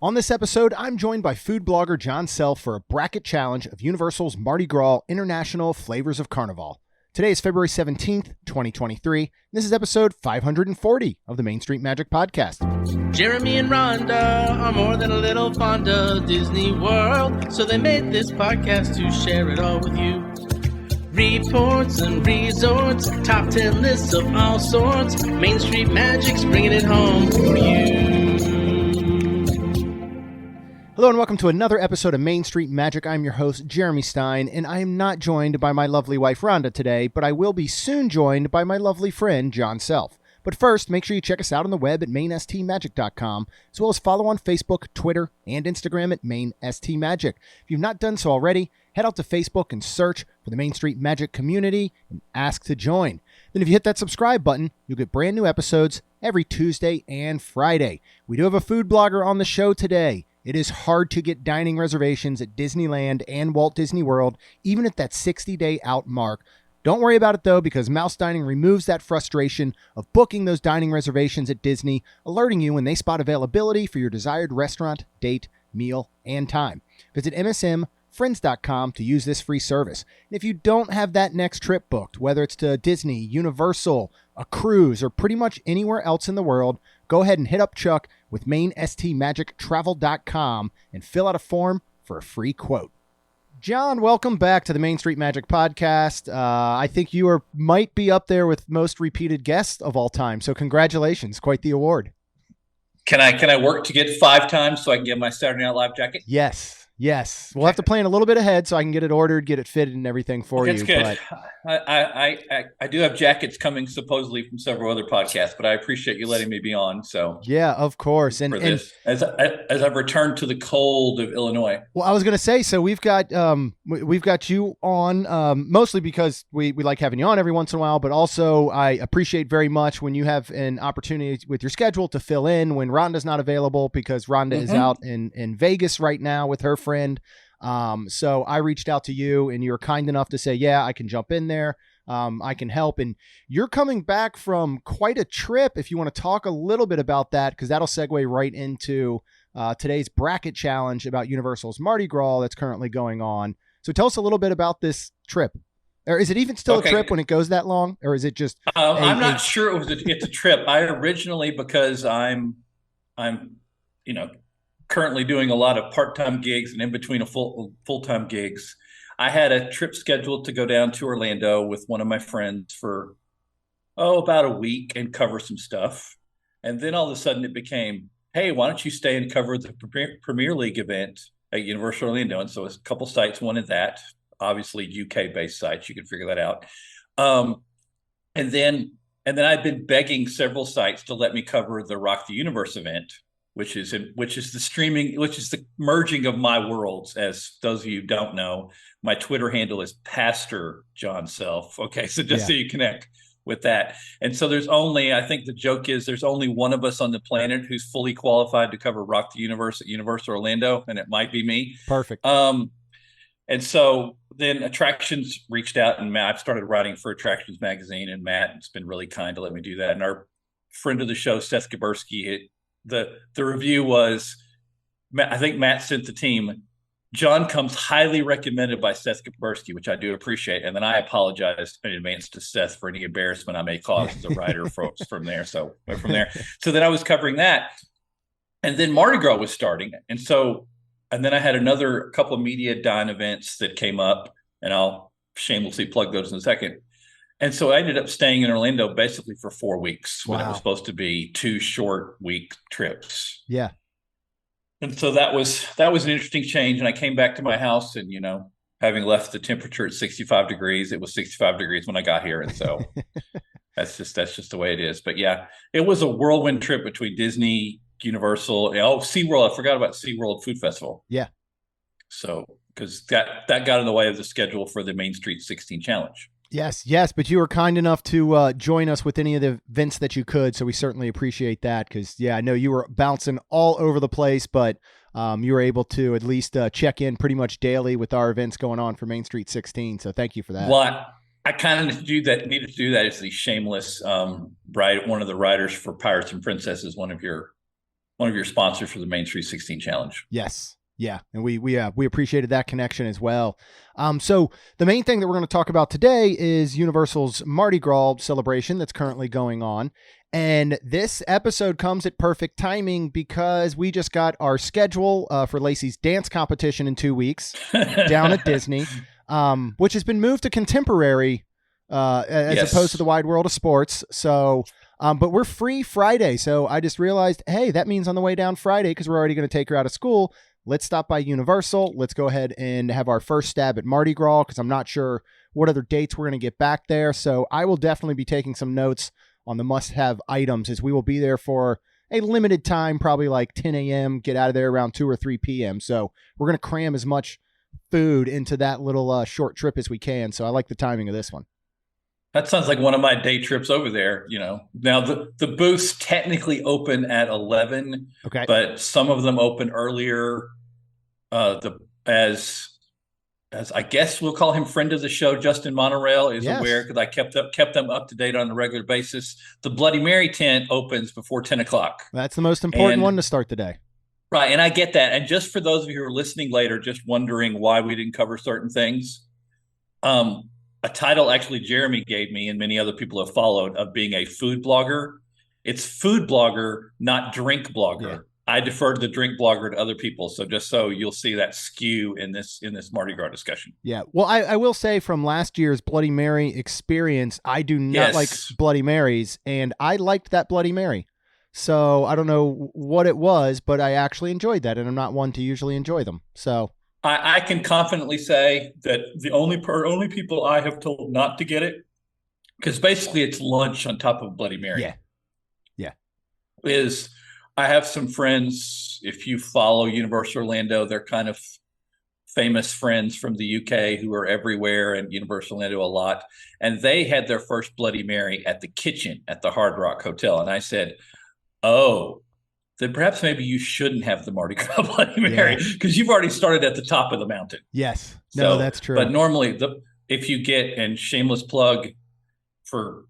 On this episode, I'm joined by food blogger Jon Self for a bracket challenge of Universal's Mardi Gras International Flavors of Carnaval. Today is February 17th, 2023. This is episode 540 of the Main Street Magic Podcast. Jeremy and Rhonda are more than a little fond of Disney World, so they made this podcast to share it all with you. Reports and resorts, top 10 lists of all sorts. Main Street Magic's bringing it home for you. Hello and welcome to another episode of Main Street Magic. I'm your host, Jeremy Stein, and I am not joined by my lovely wife, Rhonda, today, but I will be soon joined by my lovely friend, Jon Self. But first, make sure you check us out on the web at mainstmagic.com, as well as follow on Facebook, Twitter, and Instagram at mainstmagic. If you've not done so already, head out to Facebook and search for the Main Street Magic community and ask to join. Then if you hit that subscribe button, you'll get brand new episodes every Tuesday and Friday. We do have a food blogger on the show today. It is hard to get dining reservations at Disneyland and Walt Disney World, even at that 60-day out mark. Don't worry about it, though, because Mouse Dining removes that frustration of booking those dining reservations at Disney, alerting you when they spot availability for your desired restaurant, date, meal, and time. Visit msmfriends.com to use this free service. And if you don't have that next trip booked, whether it's to Disney, Universal, a cruise, or pretty much anywhere else in the world, go ahead and hit up Chuck with mainstmagictravel.com and fill out a form for a free quote. Jon, welcome back to the Main Street Magic Podcast. I think you might be up there with most repeated guests of all time, so congratulations. Quite the award. Can I work to get 5 times so I can get my Saturday Night Live jacket? Yes. We'll have to plan a little bit ahead so I can get it ordered, get it fitted and everything for you. That's good. But I do have jackets coming supposedly from several other podcasts, but I appreciate you letting me be on. So yeah, of course. And as I've returned to the cold of Illinois. Well, I was going to say, so we've got you on mostly because we like having you on every once in a while, but also I appreciate very much when you have an opportunity with your schedule to fill in when Rhonda's not available, because Rhonda is out in Vegas right now with her friend. So I reached out to you and you were kind enough to say, yeah, I can jump in there. I can help. And you're coming back from quite a trip. If you want to talk a little bit about that, because that'll segue right into today's bracket challenge about Universal's Mardi Gras that's currently going on. So tell us a little bit about this trip. Or is it even still a trip when it goes that long? Or is it just I'm not sure it's a trip. I originally, because I'm currently doing a lot of part-time gigs and in between a full-time gigs, I had a trip scheduled to go down to Orlando with one of my friends for about a week and cover some stuff. And then all of a sudden it became, hey, why don't you stay and cover the Premier League event at Universal Orlando? And so it's a couple sites wanted that, obviously UK-based sites, you can figure that out. And then I've been begging several sites to let me cover the Rock the Universe event, which is the merging of my worlds. As those of you who don't know, my Twitter handle is Pastor Jon Self. Okay, so so you connect with that. And so I think the joke is there's only one of us on the planet who's fully qualified to cover Rock the Universe at Universal Orlando, and it might be me. Perfect. And so then Attractions reached out, and I've started writing for Attractions magazine, and Matt's been really kind to let me do that. And our friend of the show, Seth Gabersky, the review was, I think Matt sent the team, Jon comes highly recommended by Seth Gabersky, which I do appreciate. And then I apologized in advance to Seth for any embarrassment I may cause as a writer from there. So then I was covering that. And then Mardi Gras was starting. And then I had another couple of media dine events that came up, and I'll shamelessly plug those in a second. And so I ended up staying in Orlando basically for 4 weeks. Wow. When it was supposed to be 2 short week trips. Yeah. And so that was an interesting change. And I came back to my house, and, having left the temperature at 65 degrees, it was 65 degrees when I got here. And so that's just the way it is. But yeah, it was a whirlwind trip between Disney, Universal, SeaWorld. I forgot about SeaWorld Food Festival. Yeah. So, because that got in the way of the schedule for the Main Street 16 Challenge. Yes, but you were kind enough to join us with any of the events that you could, so we certainly appreciate that, because, I know you were bouncing all over the place, but you were able to at least check in pretty much daily with our events going on for Main Street 16, so thank you for that. Well, I kind of needed to do that as the shameless one of the writers for Pirates and Princesses, one of your one of your sponsors for the Main Street 16 Challenge. Yes. Yeah. And we appreciated that connection as well. So the main thing that we're going to talk about today is Universal's Mardi Gras celebration that's currently going on. And this episode comes at perfect timing because we just got our schedule for Lacey's dance competition in 2 weeks down at Disney, which has been moved to contemporary as opposed to the wide world of sports. So, but we're free Friday. So I just realized, hey, that means on the way down Friday, because we're already going to take her out of school, let's stop by Universal. Let's go ahead and have our first stab at Mardi Gras, because I'm not sure what other dates we're going to get back there. So I will definitely be taking some notes on the must-have items, as we will be there for a limited time, probably like 10 a.m., get out of there around 2 or 3 p.m. So we're going to cram as much food into that little short trip as we can. So I like the timing of this one. That sounds like one of my day trips over there. Now the booths technically open at 11, okay, but some of them open earlier. As I guess we'll call him friend of the show, Justin Monorail is aware, because I kept them up to date on a regular basis. The Bloody Mary tent opens before 10 o'clock. That's the most important one to start the day. Right, and I get that. And just for those of you who are listening later, just wondering why we didn't cover certain things, a title actually Jeremy gave me and many other people have followed of being a food blogger. It's food blogger, not drink blogger. Yeah. I defer to the drink blogger to other people. So just so you'll see that skew in this Mardi Gras discussion. Yeah. Well, I will say from last year's Bloody Mary experience, I do not like Bloody Marys, and I liked that Bloody Mary. So I don't know what it was, but I actually enjoyed that, and I'm not one to usually enjoy them. So I can confidently say that the only people I have told not to get it, because basically it's lunch on top of Bloody Mary. Yeah. Is I have some friends, if you follow Universal Orlando, they're kind of famous friends from the UK who are everywhere and Universal Orlando a lot. And they had their first Bloody Mary at the kitchen at the Hard Rock Hotel. And I said, oh, then perhaps maybe you shouldn't have the Mardi Gras Bloody Mary, because you've already started at the top of the mountain. Yes. No, that's true. But normally, if you get, and shameless plug for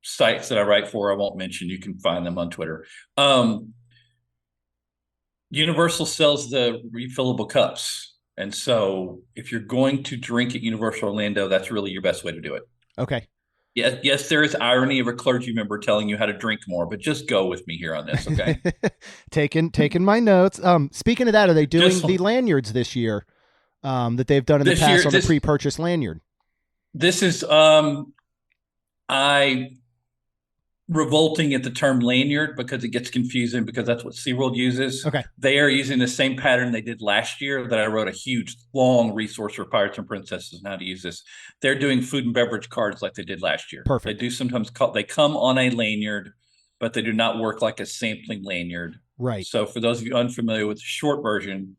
sites that I write for, I won't mention, you can find them on Twitter. Universal sells the refillable cups. And so if you're going to drink at Universal Orlando, that's really your best way to do it. Okay. Yes, there is irony of a clergy member telling you how to drink more, but just go with me here on this, okay? Taking my notes. Speaking of that, are they doing the lanyards this year that they've done in the past on the pre-purchase lanyard? This is revolting at the term lanyard because it gets confusing, because that's what SeaWorld uses. Okay. They are using the same pattern they did last year that I wrote a huge, long resource for Pirates and Princesses on how to use this. They're doing food and beverage cards like they did last year. Perfect. They do sometimes they come on a lanyard, but they do not work like a sampling lanyard. Right. So for those of you unfamiliar with the short version,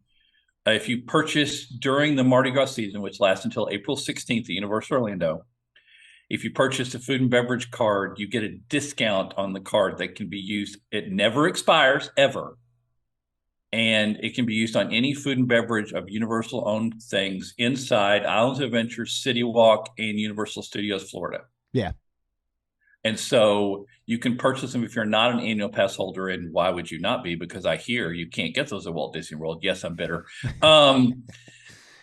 if you purchase during the Mardi Gras season, which lasts until April 16th at Universal Orlando, if you purchase a food and beverage card, you get a discount on the card that can be used. It never expires, ever. And it can be used on any food and beverage of Universal-owned things inside Islands of Adventure, City Walk, and Universal Studios Florida. Yeah. And so you can purchase them if you're not an annual pass holder. And why would you not be? Because I hear you can't get those at Walt Disney World. Yes, I'm bitter.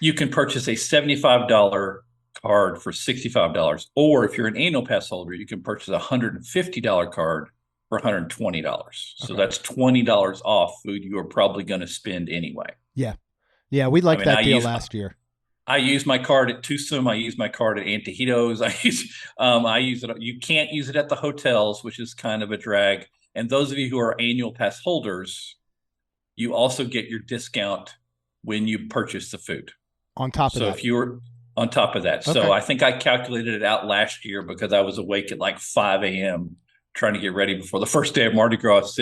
You can purchase a $75 card for $65, or if you're an annual pass holder, you can purchase a $150 card for $120. So that's $20 off food you are probably going to spend anyway. Yeah, we liked that deal last year. I use my card at Tusum. I use my card at Antojitos. I use it. You can't use it at the hotels, which is kind of a drag. And those of you who are annual pass holders, you also get your discount when you purchase the food. On top of that. So if you were on top of that. So I think I calculated it out last year because I was awake at like 5 a.m. trying to get ready before the first day of Mardi Gras,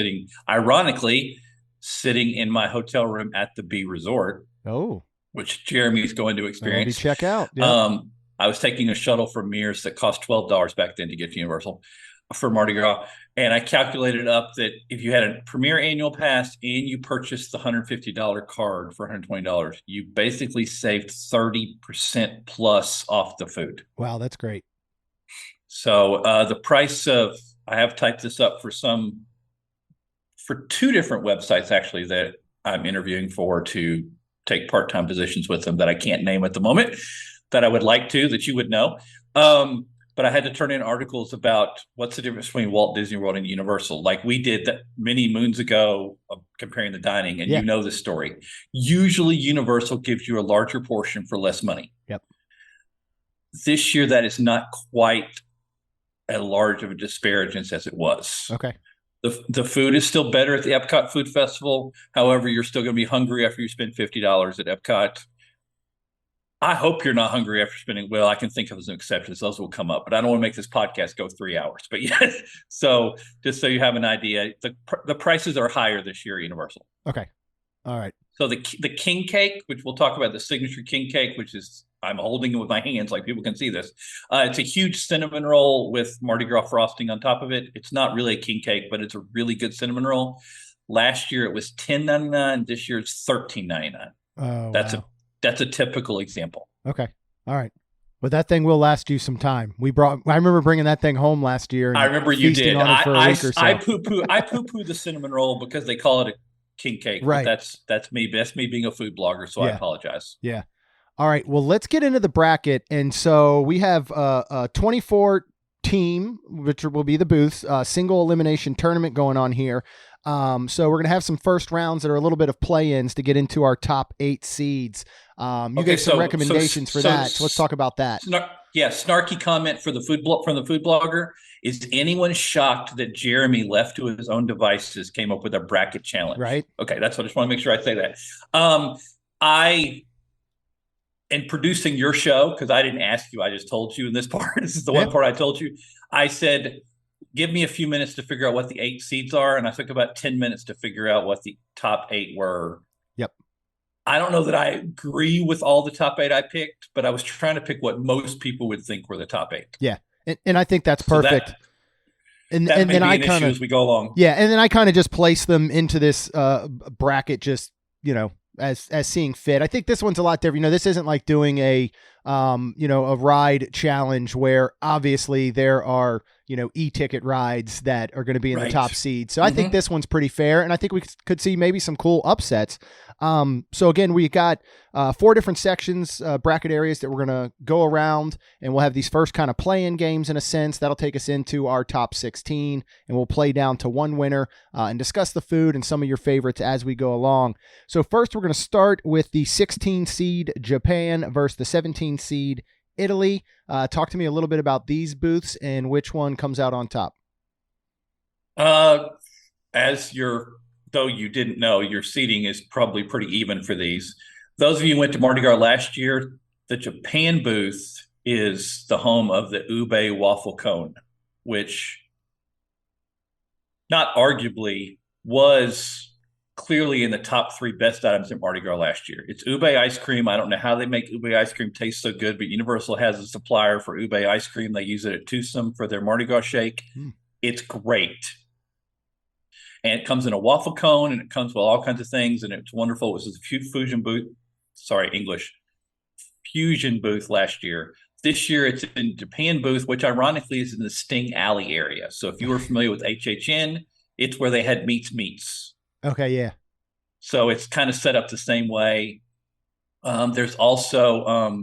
ironically, sitting in my hotel room at the B Resort. Oh. Which Jeremy's going to experience. Check out. Yep. I was taking a shuttle from Mears that cost $12 back then to get to Universal for Mardi Gras. And I calculated up that if you had a Premier Annual Pass and you purchased the $150 card for $120, you basically saved 30% plus off the food. Wow, that's great. So the price of, I have typed this up for some for two different websites actually that I'm interviewing for to take part-time positions with them that I can't name at the moment, that I would like to, that you would know. But I had to turn in articles about what's the difference between Walt Disney World and Universal, like we did that many moons ago, comparing the dining, and Yeah. you know the story. Usually Universal gives you a larger portion for less money. Yep. This year, that is not quite as large of a disparagement as it was. Okay. The food is still better at the Epcot Food Festival. However, you're still going to be hungry after you spend $50 at Epcot. I hope you're not hungry after spending. Well, I can think of some exceptions; those will come up. But I don't want to make this podcast go 3 hours. But yeah, so just so you have an idea, the prices are higher this year at Universal. Okay. All right. So the king cake, which we'll talk about, the signature king cake, which is, I'm holding it with my hands, like people can see this. It's a huge cinnamon roll with Mardi Gras frosting on top of it. It's not really a king cake, but it's a really good cinnamon roll. Last year it was $10.99. This year it's $13.99. Oh, That's a typical example. Okay. All right. But that thing will last you some time. I remember bringing that thing home last year. And I remember you did. I poo-poo the cinnamon roll because they call it a king cake. Right. That's me. That's me being a food blogger. So I apologize. Yeah. All right. Well, let's get into the bracket. And so we have a 24 team, which will be the booths, single elimination tournament going on here. So we're going to have some first rounds that are a little bit of play-ins to get into our top 8 seeds. You gave some recommendations for that. So let's talk about that. Snarky comment for from the food blogger. Is anyone shocked that Jeremy, left to his own devices, came up with a bracket challenge? Right. Okay, that's what I just want to make sure I say that. In producing your show, because I didn't ask you, I just told you in this part. This is the one part I told you. I said, give me a few minutes to figure out what the 8 seeds are. And I took about 10 minutes to figure out what the top 8 were. Yep. I don't know that I agree with all the top 8 I picked, but I was trying to pick what most people would think were the top 8. Yeah. And I think that's perfect. And then I kind of, as we go along. Yeah. And then I kind of just place them into this bracket, just, as seeing fit. I think this one's a lot different. This isn't like doing a ride challenge where obviously there are, e-ticket rides that are going to be in the top seed. So I think this one's pretty fair. And I think we could see maybe some cool upsets. So again, we got 4 different sections, bracket areas that we're going to go around, and we'll have these first kind of play-in games in a sense. That'll take us into our top 16, and we'll play down to one winner and discuss the food and some of your favorites as we go along. So first, we're going to start with the 16 seed Japan versus the 17 seed Italy. Talk to me a little bit about these booths and which one comes out on top. Though you didn't know, your seating is probably pretty even for these. Those of you who went to Mardi Gras last year, the Japan booth is the home of the ube waffle cone, which not arguably was clearly in the top 3 best items at Mardi Gras last year. It's ube ice cream. I don't know how they make ube ice cream taste so good, but Universal has a supplier for ube ice cream. They use it at Tucson for their Mardi Gras shake. It's great. And it comes in a waffle cone, and it comes with all kinds of things, and it's wonderful. It was a fusion booth. Fusion booth last year. This year it's in Japan booth, which ironically is in the Sting Alley area. So if you were familiar with HHN, it's where they had Meats. Okay, yeah. So it's kind of set up the same way. There's also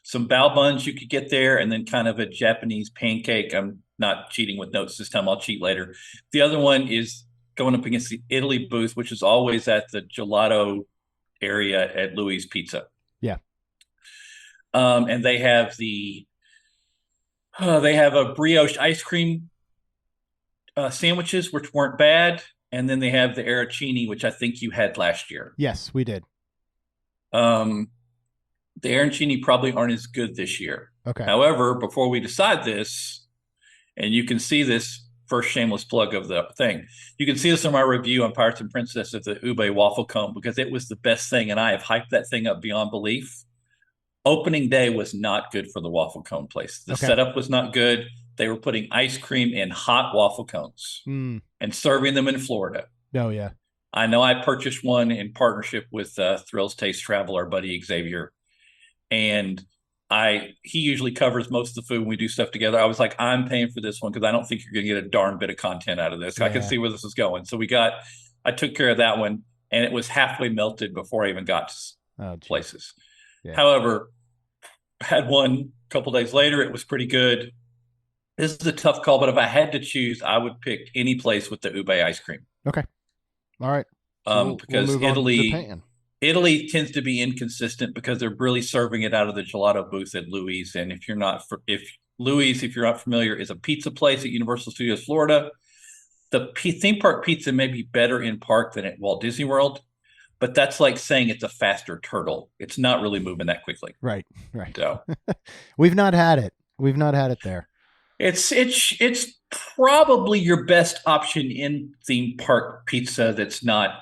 some bao buns you could get there, and then kind of a Japanese pancake. I'm not cheating with notes this time. I'll cheat later. The other one is going up against the Italy booth, which is always at the gelato area at Louis Pizza. Yeah. And they have a brioche ice cream sandwiches, which weren't bad. And then they have the arancini, which I think you had last year. Yes, we did. The arancini probably aren't as good this year. Okay. However, before we decide this, and you can see this, first shameless plug of the thing, you can see this in my review on Pirates and Princess of the ube waffle cone, because it was the best thing, and I have hyped that thing up beyond belief. Opening day was not good for the waffle cone place. The setup was not good. They were putting ice cream in hot waffle cones and serving them in Florida. Oh, yeah. I know I purchased one in partnership with Thrills Taste Travel, our buddy Xavier. And he usually covers most of the food when we do stuff together. I was like, I'm paying for this one because I don't think you're going to get a darn bit of content out of this. Yeah. I can see where this is going. So I took care of that one, and it was halfway melted before I even got to places. Yeah. However, had one a couple days later. It was pretty good. This is a tough call, but if I had to choose, I would pick any place with the ube ice cream. Okay. All right. So because Italy tends to be inconsistent because they're really serving it out of the gelato booth at Louis. And if you're not familiar, is a pizza place at Universal Studios Florida. The theme park pizza may be better in park than at Walt Disney World, but that's like saying it's a faster turtle. It's not really moving that quickly. Right. So we've not had it there. It's probably your best option in theme park pizza that's not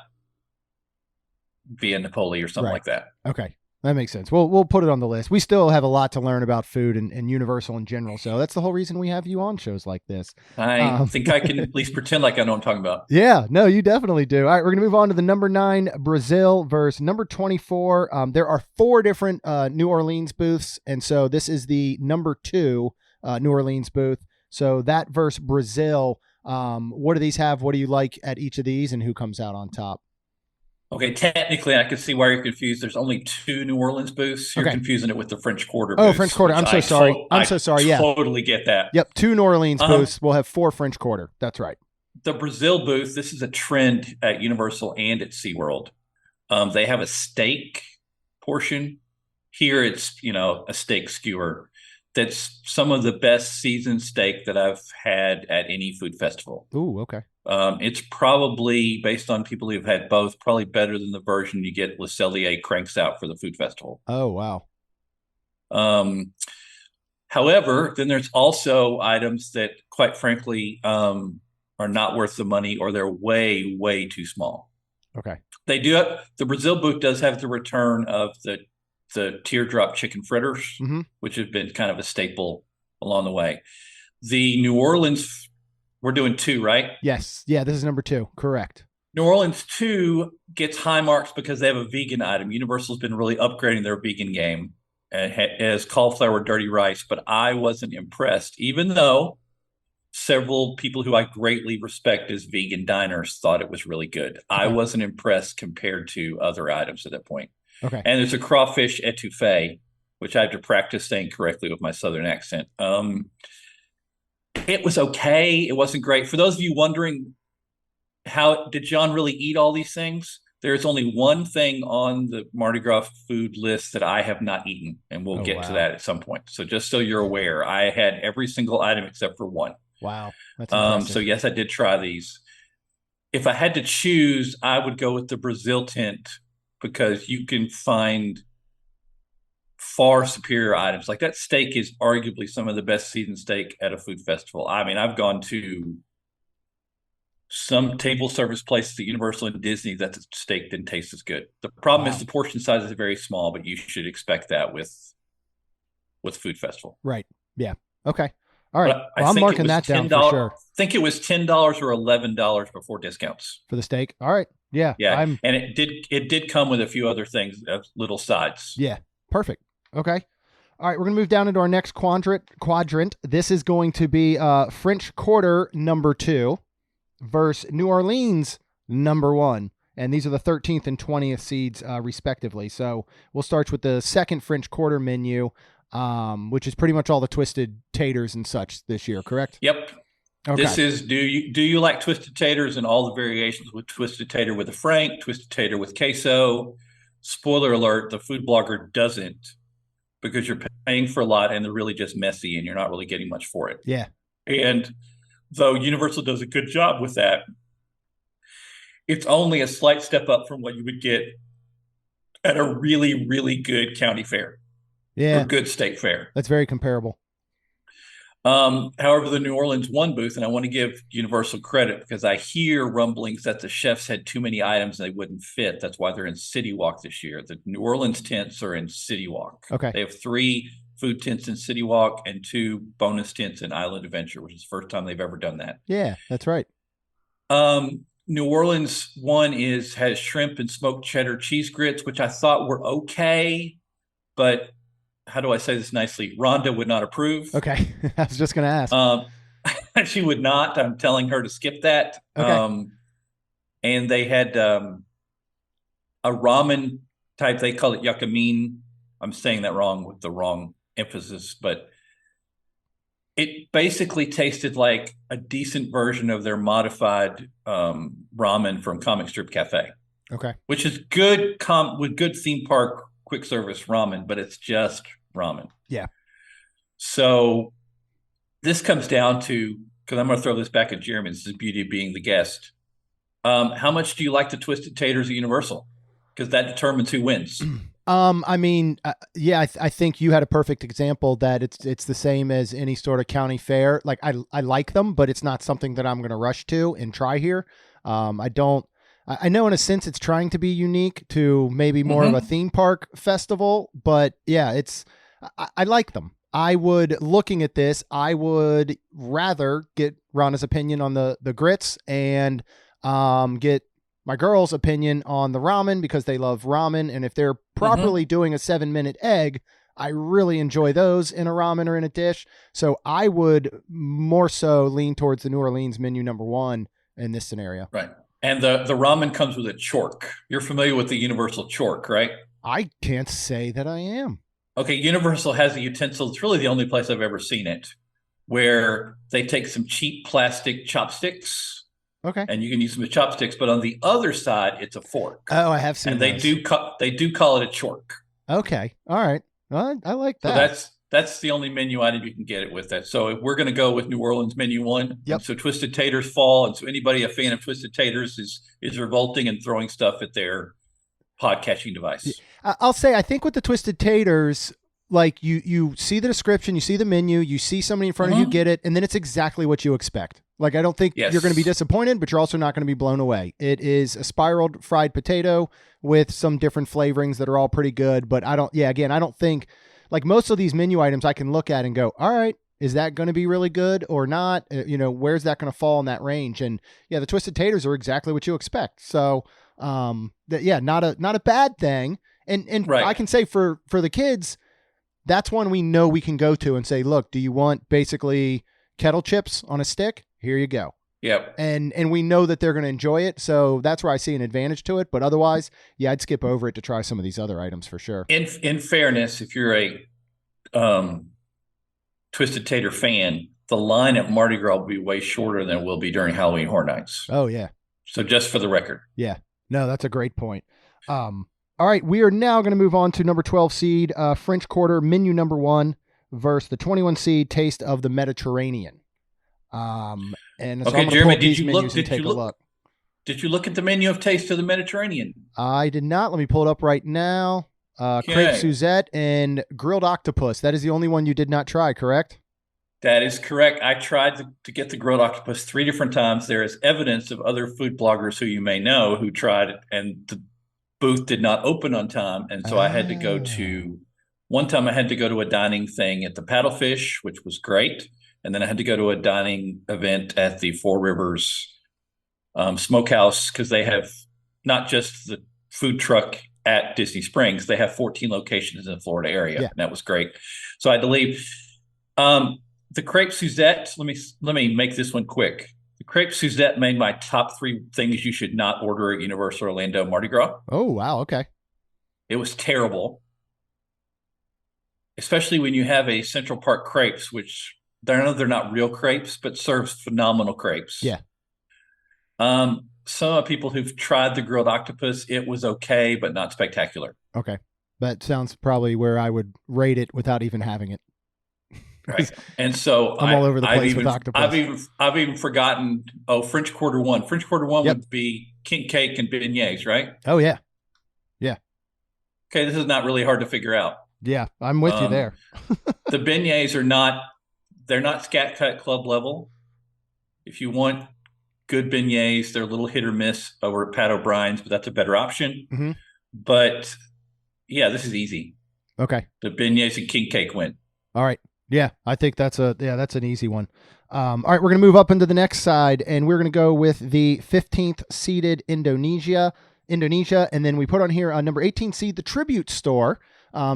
via Napoli or something like that. Okay. That makes sense. We'll put it on the list. We still have a lot to learn about food and Universal in general. So that's the whole reason we have you on shows like this. I think I can at least pretend like I know what I'm talking about. Yeah, no, you definitely do. All right, we're going to move on to the number 9 Brazil versus number 24. There are 4 different New Orleans booths. And so this is the number 2 New Orleans booth. So that versus Brazil, what do these have? What do you like at each of these and who comes out on top? Okay, technically, I can see why you're confused. There's only 2 New Orleans booths. You're confusing it with the French Quarter booth. Oh, French Quarter. I'm so sorry. I'm so sorry. Yeah. Totally get that. Yep, 2 New Orleans booths. We'll have 4 French Quarter. That's right. The Brazil booth, this is a trend at Universal and at SeaWorld. They have a steak portion. Here it's, a steak skewer. That's some of the best seasoned steak that I've had at any food festival. Ooh, okay. It's probably, based on people who've had both, probably better than the version you get Le Cellier cranks out for the food festival. Oh, wow. However, then there's also items that, quite frankly, are not worth the money, or they're way, way too small. Okay. The Brazil booth does have the return of the teardrop chicken fritters, which have been kind of a staple along the way. The New Orleans, we're doing 2, right? Yes. Yeah, this is number 2. Correct. New Orleans 2 gets high marks because they have a vegan item. Universal's been really upgrading their vegan game and has cauliflower dirty rice, but I wasn't impressed, even though several people who I greatly respect as vegan diners thought it was really good. Okay. I wasn't impressed compared to other items at that point. Okay. And there's a crawfish etouffee, which I have to practice saying correctly with my Southern accent. It was okay. It wasn't great. For those of you wondering, how did Jon really eat all these things? There's only one thing on the Mardi Gras food list that I have not eaten, and we'll get to that at some point. So just so you're aware, I had every single item except for one. Wow. That's impressive. So yes, I did try these. If I had to choose, I would go with the Brazil tent, because you can find far superior items. Like that steak is arguably some of the best seasoned steak at a food festival. I mean, I've gone to some table service places at Universal and Disney that the steak didn't taste as good. The problem is the portion size is very small, but you should expect that with food festival. Right. Yeah. Okay. All right. Well, I'm marking that down for sure. I think it was $10 or $11 before discounts for the steak. All right. Yeah. Yeah. And it did come with a few other things, little sides. Yeah. Perfect. Okay. All right. We're going to move down into our next quadrant. This is going to be French Quarter number 2 versus New Orleans number 1. And these are the 13th and 20th seeds, respectively. So we'll start with the second French Quarter menu, which is pretty much all the twisted taters and such this year, correct? Yep. Okay. This is, do you like twisted taters and all the variations with twisted tater with a frank, twisted tater with queso? Spoiler alert, the food blogger doesn't, because you're paying for a lot and they're really just messy and you're not really getting much for it. Yeah. And though Universal does a good job with that, it's only a slight step up from what you would get at a really, really good county fair. Yeah. Or good state fair. That's very comparable. However, the New Orleans 1 booth, and I want to give Universal credit because I hear rumblings that the chefs had too many items and they wouldn't fit. That's why they're in City Walk this year. The New Orleans tents are in City Walk. Okay. They have 3 food tents in City Walk and 2 bonus tents in Island Adventure, which is the first time they've ever done that. Yeah, that's right. New Orleans 1 has shrimp and smoked cheddar cheese grits, which I thought were okay, but how do I say this nicely? Rhonda would not approve. Okay. I was just going to ask. She would not. I'm telling her to skip that. Okay. And they had a ramen type. They call it yakamin. I'm saying that wrong with the wrong emphasis, but it basically tasted like a decent version of their modified ramen from Comic Strip Cafe. Okay. Which is good with good theme park quick service ramen, but it's just ramen. Yeah. So this comes down to, because I'm going to throw this back at Jeremy. This is the beauty of being the guest. How much do you like the Twisted Taters at Universal? Because that determines who wins. I mean, yeah, I think you had a perfect example that it's the same as any sort of county fair. Like I like them, but it's not something that I'm going to rush to and try here. I know in a sense it's trying to be unique to maybe more of a theme park festival, but yeah, I like them. Looking at this, I would rather get Rhonda's opinion on the grits and get my girls' opinion on the ramen because they love ramen. And if they're properly doing a 7-minute egg, I really enjoy those in a ramen or in a dish. So I would more so lean towards the New Orleans menu number 1 in this scenario. Right. And the ramen comes with a chork. You're familiar with the Universal chork, right? I can't say that I am. Okay, Universal has a utensil. It's really the only place I've ever seen it, where they take some cheap plastic chopsticks. Okay. And you can use them as chopsticks, but on the other side, it's a fork. Oh, I have seen. And they do call it a chork. Okay. All right. I like that. So that's the only menu item you can get it with that. So we're going to go with New Orleans menu 1. Yep. And so Twisted Taters fall, and so anybody a fan of Twisted Taters is revolting and throwing stuff at their podcatching device. I'll say I think with the Twisted Taters, like you see the description, you see the menu, you see somebody in front of you get it, and then it's exactly what you expect. Like, I don't think you're going to be disappointed, but you're also not going to be blown away. It is a spiraled fried potato with some different flavorings that are all pretty good. But I don't think, like most of these menu items I can look at and go, all right, is that going to be really good or not? Where's that going to fall in that range? And yeah, the Twisted Taters are exactly what you expect. So, not a bad thing. And right. I can say for the kids, that's one we know we can go to and say, look, do you want basically kettle chips on a stick? Here you go. Yep. And we know that they're going to enjoy it. So that's where I see an advantage to it. But otherwise, yeah, I'd skip over it to try some of these other items for sure. In fairness, if you're a Twisted Tater fan, the line at Mardi Gras will be way shorter than it will be during Halloween Horror Nights. Oh, yeah. So just for the record. Yeah. No, that's a great point. All right. We are now going to move on to number 12 seed, French Quarter, menu number 1 versus the 21 seed Taste of the Mediterranean. And so okay, Jeremy, did you look at the menu of Taste of the Mediterranean? I did not. Let me pull it up right now. Crepe Suzette and grilled octopus. That is the only one you did not try, correct? That is correct. I tried to get the grilled octopus 3 different times. There is evidence of other food bloggers who you may know who tried it, and the booth did not open on time. And so I had to go to, one time I had to go to a dining thing at the Paddlefish, which was great. And then I had to go to a dining event at the Four Rivers Smokehouse, because they have not just the food truck at Disney Springs, they have 14 locations in the Florida area. Yeah. And that was great. So I had to leave. The crepe Suzette, let me make this one quick. The crepe Suzette made my top 3 things you should not order at Universal Orlando Mardi Gras. Oh, wow. Okay. It was terrible. Especially when you have a Central Park crepes, which they're not real crepes, but serves phenomenal crepes. Yeah. Some people who've tried the grilled octopus, it was okay, but not spectacular. Okay. That sounds probably where I would rate it without even having it. Right. And so I'm all over the place with octopus. I've even forgotten, French Quarter 1. French Quarter 1 would be king cake and beignets, right? Oh, yeah. Yeah. Okay, this is not really hard to figure out. Yeah, I'm with you there. The beignets they're not Scat Cut Club level. If you want good beignets, they're a little hit or miss over at Pat O'Brien's, but that's a better option. Mm-hmm. But yeah, this is easy. Okay. The beignets and king cake win. All right. Yeah, I think that's an easy one. All right, we're going to move up into the next side, and we're going to go with the 15th seeded Indonesia, and then we put on here number 18 seed, the Tribute Store,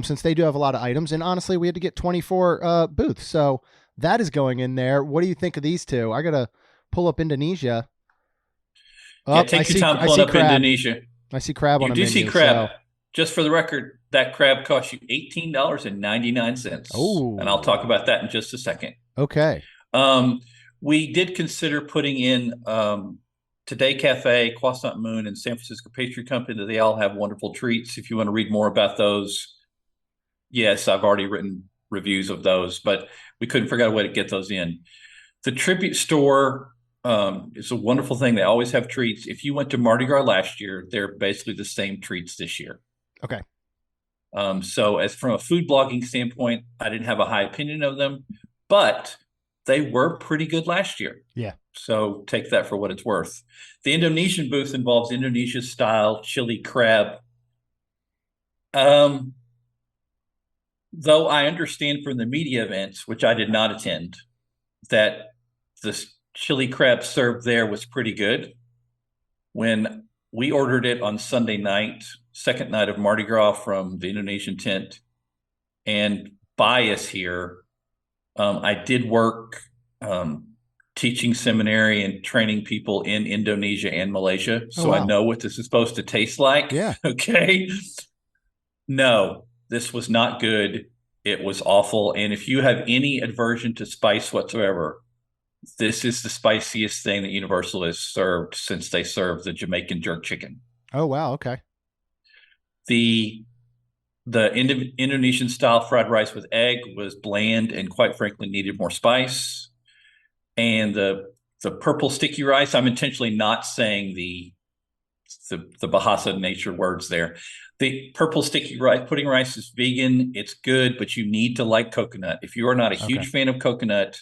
since they do have a lot of items. And honestly, we had to get 24 booths. So that is going in there. What do you think of these two? I got to pull up Indonesia. Yeah, take your time pulling up crab. Indonesia. I see crab on a menu. You do see crab. So. Just for the record, that crab costs you $18.99. Oh. And I'll talk about that in just a second. Okay. We did consider putting in Today Cafe, Croissant Moon, and San Francisco Pastry Company. They all have wonderful treats. If you want to read more about those, yes, I've already written reviews of those, but we couldn't figure out a way to get those in. The Tribute Store is a wonderful thing. They always have treats. If you went to Mardi Gras last year, they're basically the same treats this year. Okay. So as from a food blogging standpoint, I didn't have a high opinion of them, but they were pretty good last year. Yeah. So take that for what it's worth. The Indonesian booth involves Indonesia-style chili crab. Though I understand from the media events, which I did not attend, that the chili crab served there was pretty good. When we ordered it on Sunday night, second night of Mardi Gras from the Indonesian tent, and bias here, I did work teaching seminary and training people in Indonesia and Malaysia. So wow. I know what this is supposed to taste like. Yeah. Okay. No, this was not good. It was awful. And if you have any aversion to spice whatsoever, this is the spiciest thing that Universal has served since they served the Jamaican jerk chicken. Oh, wow. Okay. The Indonesian style fried rice with egg was bland and quite frankly needed more spice. And the purple sticky rice, I'm intentionally not saying the Bahasa nature words there. The purple sticky rice, pudding rice is vegan. It's good, but you need to like coconut. If you are not a huge fan of coconut,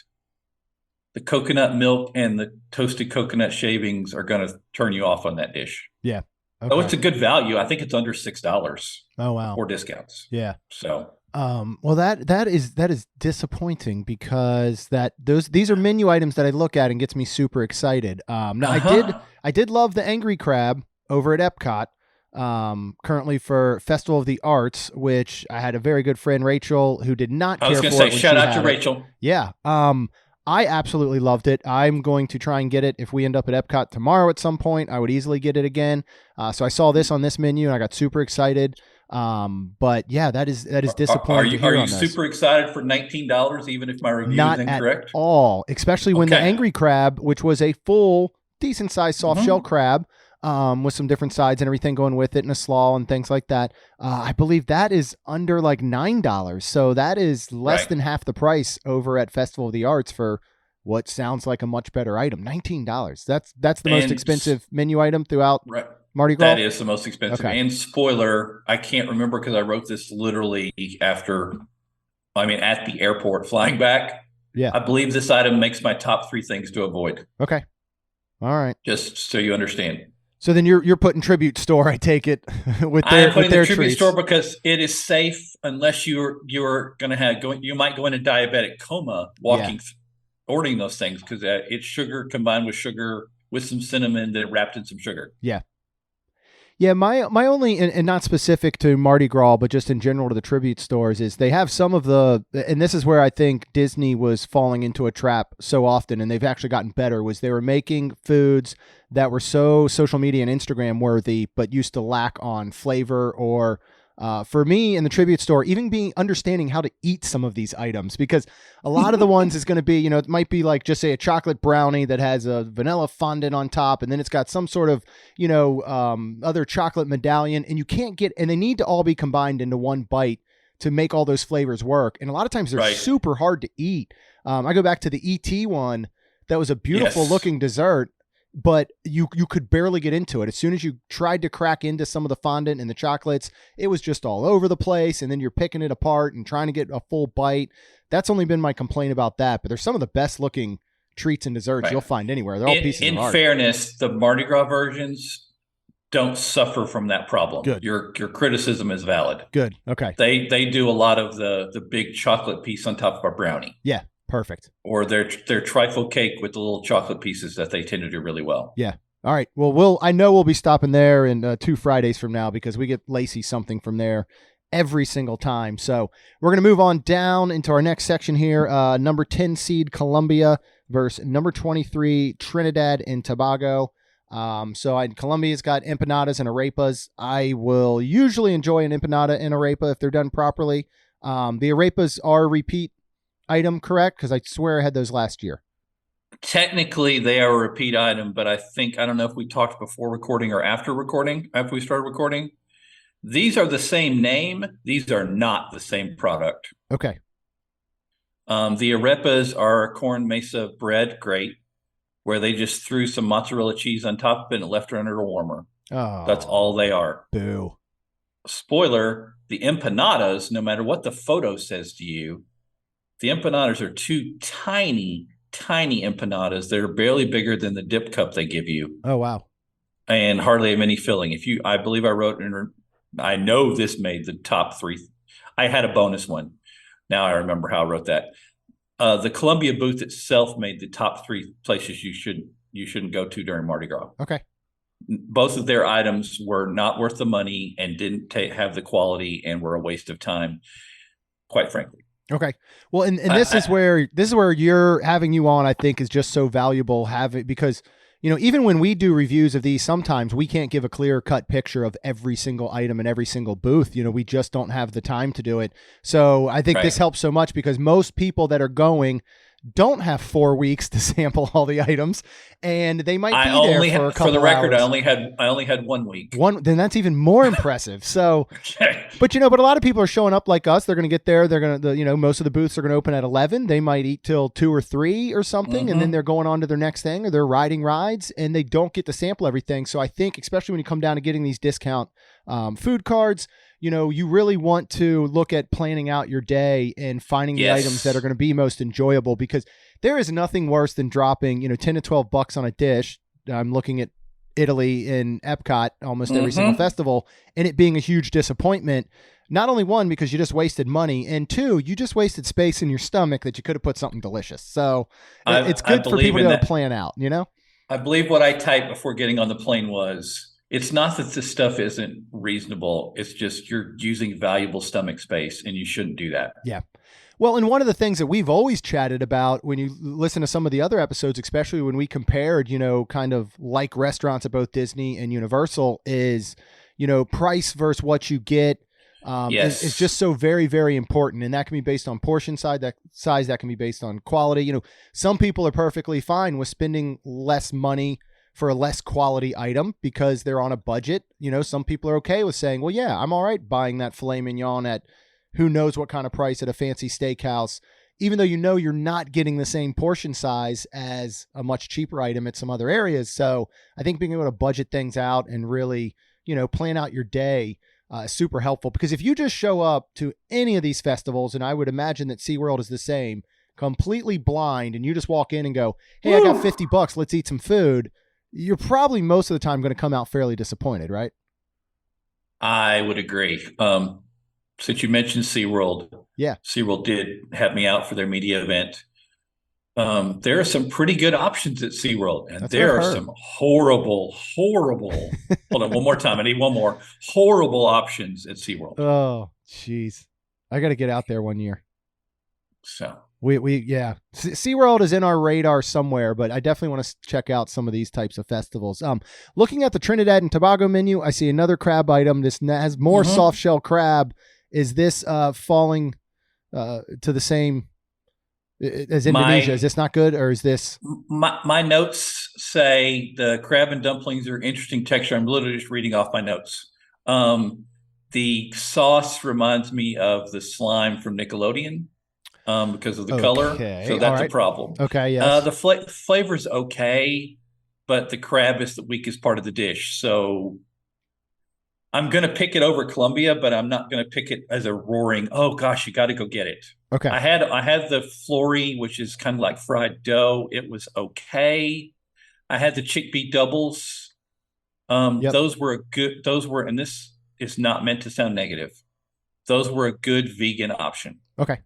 the coconut milk and the toasted coconut shavings are going to turn you off on that dish. Yeah. Okay. Oh, it's a good value. I think it's under $6. Oh, wow. Or discounts. Yeah. So, well, that is disappointing because these are menu items that I look at and gets me super excited. Now I did love the Angry Crab over at Epcot, currently for Festival of the Arts, which I had a very good friend, Rachel, who did not care for. I was going to say, shout out to Rachel. Yeah. I absolutely loved it. I'm going to try and get it. If we end up at Epcot tomorrow at some point, I would easily get it again. So I saw this on this menu and I got super excited. But yeah, that is disappointing. Are you super excited for $19, even if my review is incorrect? At all, especially when the Angry Crab, which was a full, decent sized soft shell crab, with some different sides and everything going with it and a slaw and things like that. I believe that is under like $9. So that is less than half the price over at Festival of the Arts for what sounds like a much better item. $19. That's the most expensive menu item throughout Mardi Gras. That is the most expensive. Okay. And spoiler, I can't remember because I wrote this literally at the airport flying back. Yeah. I believe this item makes my top 3 things to avoid. Okay. All right. Just so you understand. So then you're putting Tribute Store, I take it, with their I'm putting the Tribute treats. Store because it is safe unless you're going to you might go into diabetic coma ordering those things because it's sugar combined with sugar with some cinnamon that wrapped in some sugar. Yeah. Yeah, my only, and not specific to Mardi Gras, but just in general to the Tribute Stores, is they have some of and this is where I think Disney was falling into a trap so often, and they've actually gotten better, was they were making foods that were so social media and Instagram worthy, but used to lack on flavor or, for me in the Tribute Store, even understanding how to eat some of these items, because a lot of the ones is going to be, it might be like, just say a chocolate brownie that has a vanilla fondant on top, and then it's got some sort of, other chocolate medallion, and you can't and they need to all be combined into one bite to make all those flavors work. And a lot of times they're super hard to eat. I go back to the ET one. That was a beautiful looking dessert, but you could barely get into it. As soon as you tried to crack into some of the fondant and the chocolates, it was just all over the place. And then you're picking it apart and trying to get a full bite. That's only been my complaint about that. But they're some of the best looking treats and desserts you'll find anywhere. They're all pieces of art. In fairness, the Mardi Gras versions don't suffer from that problem. Good. Your criticism is valid. Good. Okay. They do a lot of the big chocolate piece on top of a brownie. Yeah. Perfect. Or their trifle cake with the little chocolate pieces that they tend to do really well. Yeah. All right. Well, I know we'll be stopping there in 2 Fridays from now because we get Lacey something from there every single time. So we're going to move on down into our next section here. Number 10 seed Colombia versus number 23 Trinidad and Tobago. Colombia's got empanadas and arepas. I will usually enjoy an empanada and arepa if they're done properly. The arepas are a repeat item, correct? Because I swear I had those last year. Technically, they are a repeat item, but I don't know if we talked before recording or after we started recording. These are the same name. These are not the same product. Okay. The arepas are corn mesa bread, great, where they just threw some mozzarella cheese on top of it and left it under a warmer. Oh, that's all they are. Boo. Spoiler, the empanadas, no matter what the photo says to you, the empanadas are two tiny empanadas. They're barely bigger than the dip cup they give you. Oh, wow. And hardly have any filling. I believe I wrote I know this made the top 3. I had a bonus one. Now I remember how I wrote that. The Columbia booth itself made the top 3 places you shouldn't go to during Mardi Gras. Okay. Both of their items were not worth the money and didn't have the quality and were a waste of time, quite frankly. Okay. Well, and this is where you're having you on, I think, is just so valuable because, even when we do reviews of these, sometimes we can't give a clear cut picture of every single item and every single booth. We just don't have the time to do it. So I think this helps so much because most people that are going don't have 4 weeks to sample all the items, and they might be there for a couple For the record, hours. I only had 1 week. Then that's even more impressive. So, okay. But a lot of people are showing up like us. They're going to get there. They're going to, most of the booths are going to open at 11. They might eat till 2 or 3 or something, and then they're going on to their next thing, or they're riding rides, and they don't get to sample everything. So I think, especially when you come down to getting these discount food cards, you really want to look at planning out your day and finding the items that are going to be most enjoyable, because there is nothing worse than dropping, 10 to 12 bucks on a dish. I'm looking at Italy in Epcot almost every single festival, and it being a huge disappointment. Not only one, because you just wasted money, and 2, you just wasted space in your stomach that you could have put something delicious. So it's good for people to plan out, I believe what I typed before getting on the plane was, it's not that this stuff isn't reasonable. It's just you're using valuable stomach space, and you shouldn't do that. Yeah. Well, and one of the things that we've always chatted about when you listen to some of the other episodes, especially when we compared, kind of like restaurants at both Disney and Universal, is, price versus what you get. Is just so very, very important. And that can be based on portion size, that can be based on quality. Some people are perfectly fine with spending less money for a less quality item because they're on a budget. Some people are okay with saying, well, yeah, I'm all right buying that filet mignon at who knows what kind of price at a fancy steakhouse, even though you're not getting the same portion size as a much cheaper item at some other areas. So I think being able to budget things out and really, plan out your day is super helpful, because if you just show up to any of these festivals, and I would imagine that SeaWorld is the same, completely blind, and you just walk in and go, hey, I got $50, let's eat some food, you're probably most of the time going to come out fairly disappointed, right? I would agree. Since you mentioned SeaWorld, SeaWorld did have me out for their media event. There are some pretty good options at SeaWorld, and there are some horrible, hold on, one more time. I need one more. Horrible options at SeaWorld. Oh, jeez. I got to get out there one year. So SeaWorld is in our radar somewhere, but I definitely want to check out some of these types of festivals. Looking at the Trinidad and Tobago menu, I see another crab item. This has more soft shell crab. Is this falling to the same as Indonesia? Is this not good, or is this? My notes say the crab and dumplings are interesting texture. I'm literally just reading off my notes. The sauce reminds me of the slime from Nickelodeon. Because of the color, so that's a problem. Okay, yes. The flavor's okay, but the crab is the weakest part of the dish. So I'm going to pick it over Columbia, but I'm not going to pick it as a roaring, oh gosh, you got to go get it. Okay. I had the flory, which is kind of like fried dough. It was okay. I had the chickpea doubles. Those were and this is not meant to sound negative. Those were a good vegan option. Okay.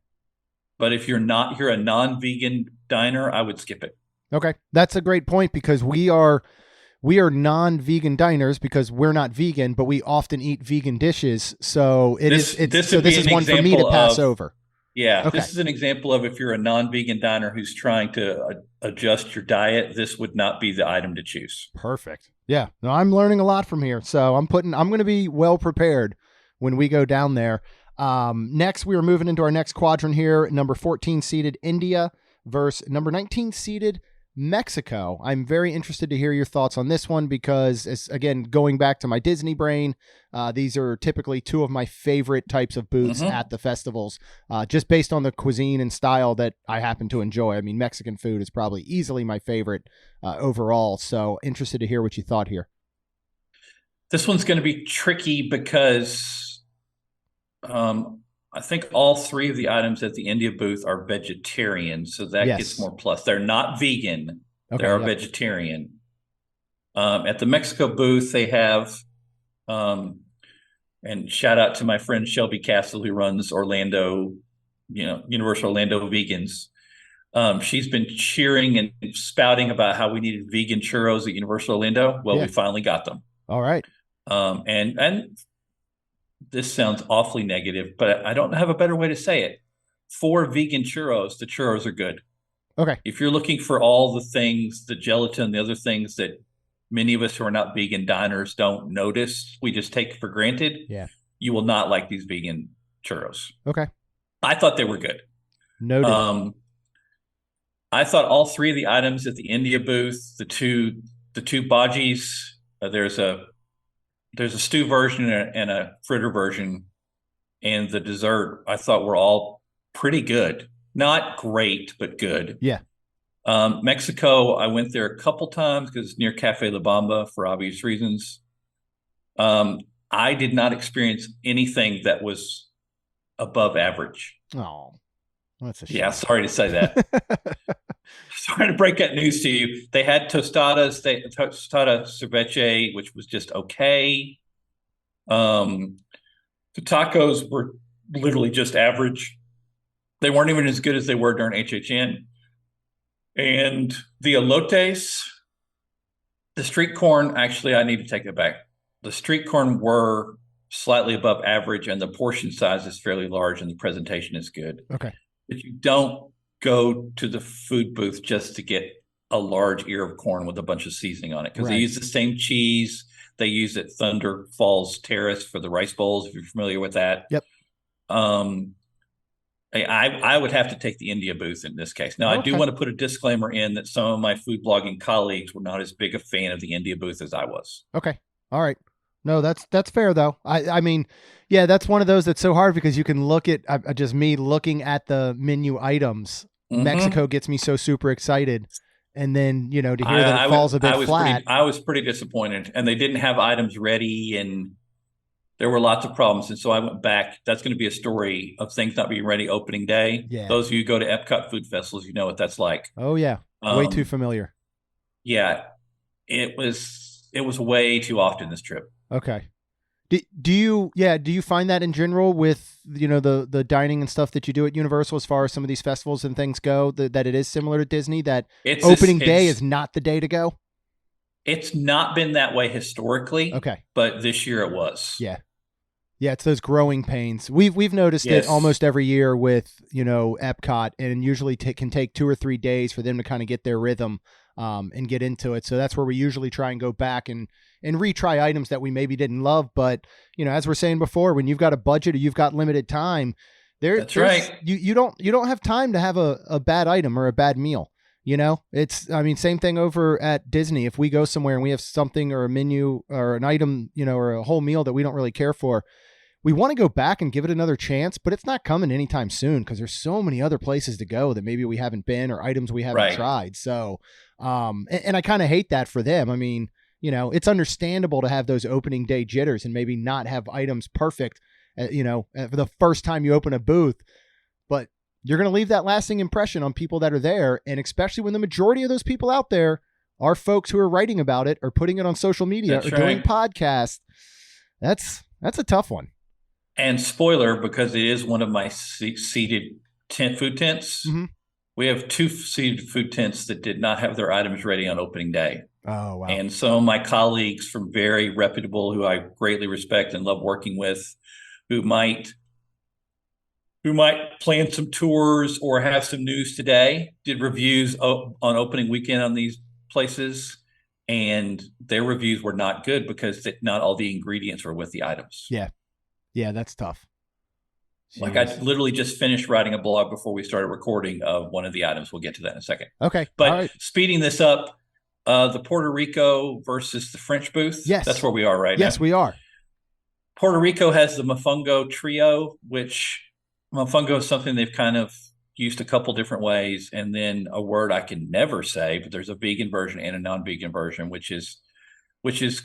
But if you're a non-vegan diner, I would skip it. Okay. That's a great point, because we are we are non-vegan diners because we're not vegan, but we often eat vegan dishes. So this is one for me to pass over. Yeah, Okay. This is an example of if you're a non-vegan diner who's trying to adjust your diet, this would not be the item to choose. Perfect. Yeah. No, I'm learning a lot from here. So I'm going to be well prepared when we go down there. Next, we are moving into our next quadrant here. Number 14 seeded India versus number 19 seeded Mexico. I'm very interested to hear your thoughts on this one because, again, going back to my Disney brain, these are typically two of my favorite types of booths at the festivals, just based on the cuisine and style that I happen to enjoy. I mean, Mexican food is probably easily my favorite overall. So interested to hear what you thought here. This one's going to be tricky because I think all three of the items at the India booth are vegetarian, so that gets more plus. They're not vegan. They are vegetarian. At the Mexico booth, they have, and shout out to my friend Shelby Castle, who runs Orlando, Universal Orlando Vegans. She's been cheering and spouting about how we needed vegan churros at Universal Orlando. Well, we finally got them. All right. And this sounds awfully negative, but I don't have a better way to say it. For vegan churros, the churros are good. Okay. If you're looking for all the things, the gelatin, the other things that many of us who are not vegan diners don't notice, we just take for granted. Yeah. You will not like these vegan churros. Okay. I thought they were good. Noted. I thought all three of the items at the India booth, the two bhajis, there's a stew version and a fritter version, and the dessert I thought were all pretty good. Not great, but good. Yeah. Mexico, I went there a couple times because it's near Cafe La Bamba for obvious reasons. I did not experience anything that was above average. Oh, that's a shame. Yeah, sorry to say that. Sorry to break that news to you. They had tostada ceviche, which was just okay. The tacos were literally just average. They weren't even as good as they were during HHN. And the elotes, the street corn, actually, I need to take it back. The street corn were slightly above average, and the portion size is fairly large, and the presentation is good. Okay. But you don't go to the food booth just to get a large ear of corn with a bunch of seasoning on it, because they use the same cheese they use at Thunder Falls Terrace for the rice bowls, if you're familiar with that. Yep. I would have to take the India booth in this case. Now, I do want to put a disclaimer in that some of my food blogging colleagues were not as big a fan of the India booth as I was. Okay. All right. No, that's fair though. I mean, yeah, that's one of those that's so hard because you can look at just me looking at the menu items. Mexico gets me so super excited. And then, to hear that it falls a bit flat. I was pretty disappointed, and they didn't have items ready, and there were lots of problems. And so I went back. That's going to be a story of things not being ready opening day. Yeah. Those of you who go to Epcot food festivals, you know what that's like. Oh yeah. Way too familiar. Yeah. It was way too often this trip. Okay. Do you find that in general with, the dining and stuff that you do at Universal as far as some of these festivals and things go, that it is similar to Disney, that opening day is not the day to go? It's not been that way historically. Okay. But this year it was. Yeah. Yeah, it's those growing pains. We've noticed it almost every year with, Epcot, and usually can take 2 or 3 days for them to kind of get their rhythm and get into it. So that's where we usually try and go back and retry items that we maybe didn't love. But, as we're saying before, when you've got a budget or you've got limited time, that's right. You don't have time to have a bad item or a bad meal. Same thing over at Disney. If we go somewhere and we have something or a menu or an item, or a whole meal that we don't really care for, we want to go back and give it another chance, but it's not coming anytime soon because there's so many other places to go that maybe we haven't been or items we haven't tried. So, and I kind of hate that for them. I mean, it's understandable to have those opening day jitters and maybe not have items perfect, for the first time you open a booth, but you're going to leave that lasting impression on people that are there. And especially when the majority of those people out there are folks who are writing about it or putting it on social media doing podcasts. That's a tough one. And spoiler, because it is one of my seated food tents, we have 2 seated food tents that did not have their items ready on opening day. Oh, wow. And some of my colleagues from very reputable, who I greatly respect and love working with, who might plan some tours or have some news today, did reviews on opening weekend on these places, and their reviews were not good because not all the ingredients were with the items. Yeah. Yeah, that's tough. Like, I Jeez. literally just finished writing a blog before we started recording of one of the items. We'll get to that in a second. Okay. But All right. speeding this up, the Puerto Rico versus the French booth. Yes. That's where we are right now. Yes, we are. Puerto Rico has the mofongo trio, which mofongo is something they've kind of used a couple different ways. And then a word I can never say, but there's a vegan version and a non-vegan version, which is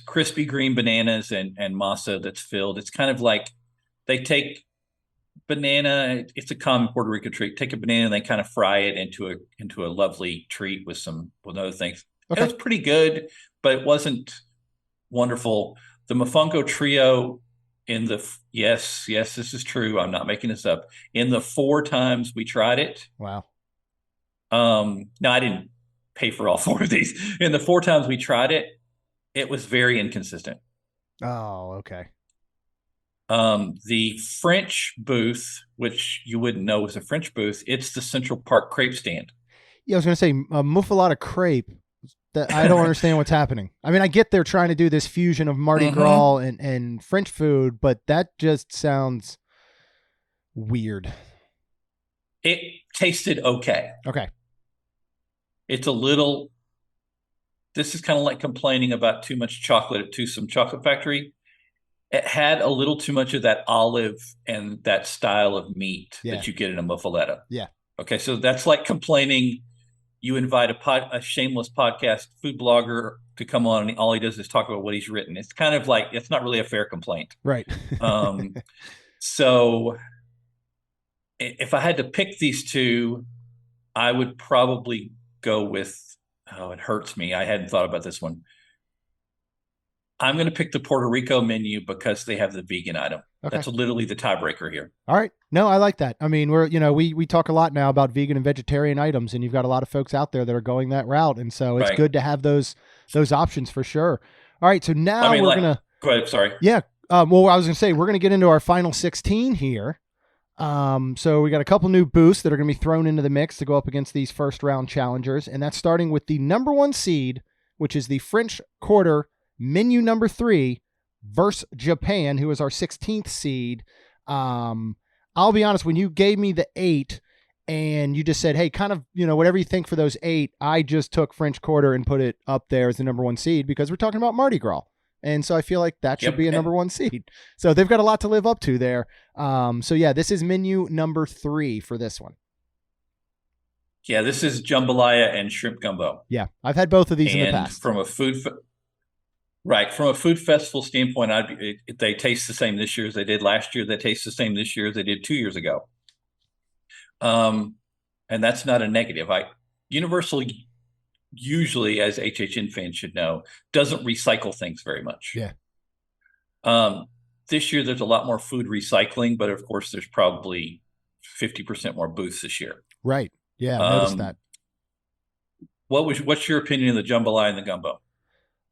crispy green bananas and masa that's filled. It's kind of like they take banana. It's a common Puerto Rico treat. Take a banana and they kind of fry it into a lovely treat with other things. Okay. It was pretty good, but it wasn't wonderful. The mofongo trio yes, this is true. I'm not making this up. In the 4 times we tried it. Wow. No, I didn't pay for all 4 of these. In the 4 times we tried it, it was very inconsistent. Oh, okay. The French booth, which you wouldn't know was a French booth, it's the Central Park crepe stand. Yeah, I was going to say muffalata crepe. That I don't understand what's happening. I mean, I get they're trying to do this fusion of Mardi Gras and French food, but that just sounds weird. It tasted okay. Okay. It's this is kind of like complaining about too much chocolate at Some Chocolate Factory. It had a little too much of that olive and that style of meat that you get in a muffaletta. Yeah. Okay, so that's like complaining you invite a shameless podcast food blogger to come on and all he does is talk about what he's written. It's kind of like, it's not really a fair complaint. Right. So if I had to pick these 2, I would probably go with, it hurts me. I hadn't thought about this one. I'm going to pick the Puerto Rico menu because they have the vegan item. Okay. That's literally the tiebreaker here. All right. No, I like that. I mean, we talk a lot now about vegan and vegetarian items, and you've got a lot of folks out there that are going that route. And so it's good to have those options for sure. All right. So now we're going to go ahead. Sorry. Yeah. Well, I was going to say, we're going to get into our final 16 here. So we got a couple new boosts that are going to be thrown into the mix to go up against these first round challengers. And that's starting with the number 1 seed, which is the French Quarter menu number 3 versus Japan, who is our 16th seed. I'll be honest, when you gave me the 8 and you just said, hey, kind of, whatever you think for those 8, I just took French Quarter and put it up there as the number 1 seed because we're talking about Mardi Gras. And so I feel like that should be a number 1 seed. So they've got a lot to live up to there. So yeah, this is menu number 3 for this one. Yeah, this is jambalaya and shrimp gumbo. Yeah, I've had both of these in the past. From a food festival standpoint, they taste the same this year as they did last year. They taste the same this year as they did 2 years ago. And that's not a negative. Universal, usually, as HHN fans should know, doesn't recycle things very much. Yeah. This year, there's a lot more food recycling, but of course, there's probably 50% more booths this year. Right. Yeah, I noticed that. What's your opinion of the jambalaya and the gumbo?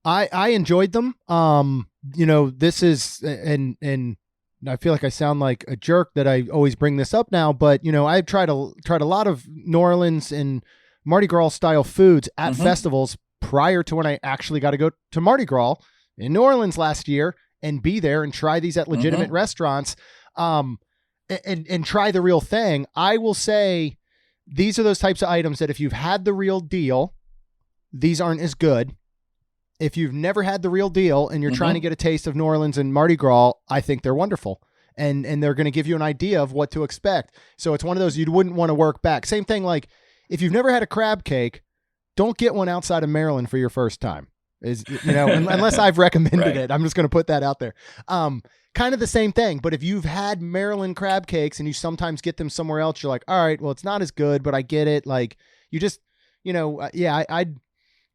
I enjoyed them. This is, and I feel like I sound like a jerk that I always bring this up now, but I've tried a lot of New Orleans and Mardi Gras style foods at festivals prior to when I actually got to go to Mardi Gras in New Orleans last year and be there and try these at legitimate restaurants, and try the real thing. I will say these are those types of items that if you've had the real deal, these aren't as good. If you've never had the real deal and you're trying to get a taste of New Orleans and Mardi Gras, I think they're wonderful. And they're going to give you an idea of what to expect. So it's one of those you wouldn't want to work back. Same thing, like if you've never had a crab cake, don't get one outside of Maryland for your first time. Unless I've recommended it. I'm just going to put that out there. Kind of the same thing. But if you've had Maryland crab cakes and you sometimes get them somewhere else, you're like, all right, well, it's not as good, but I get it. Like you just,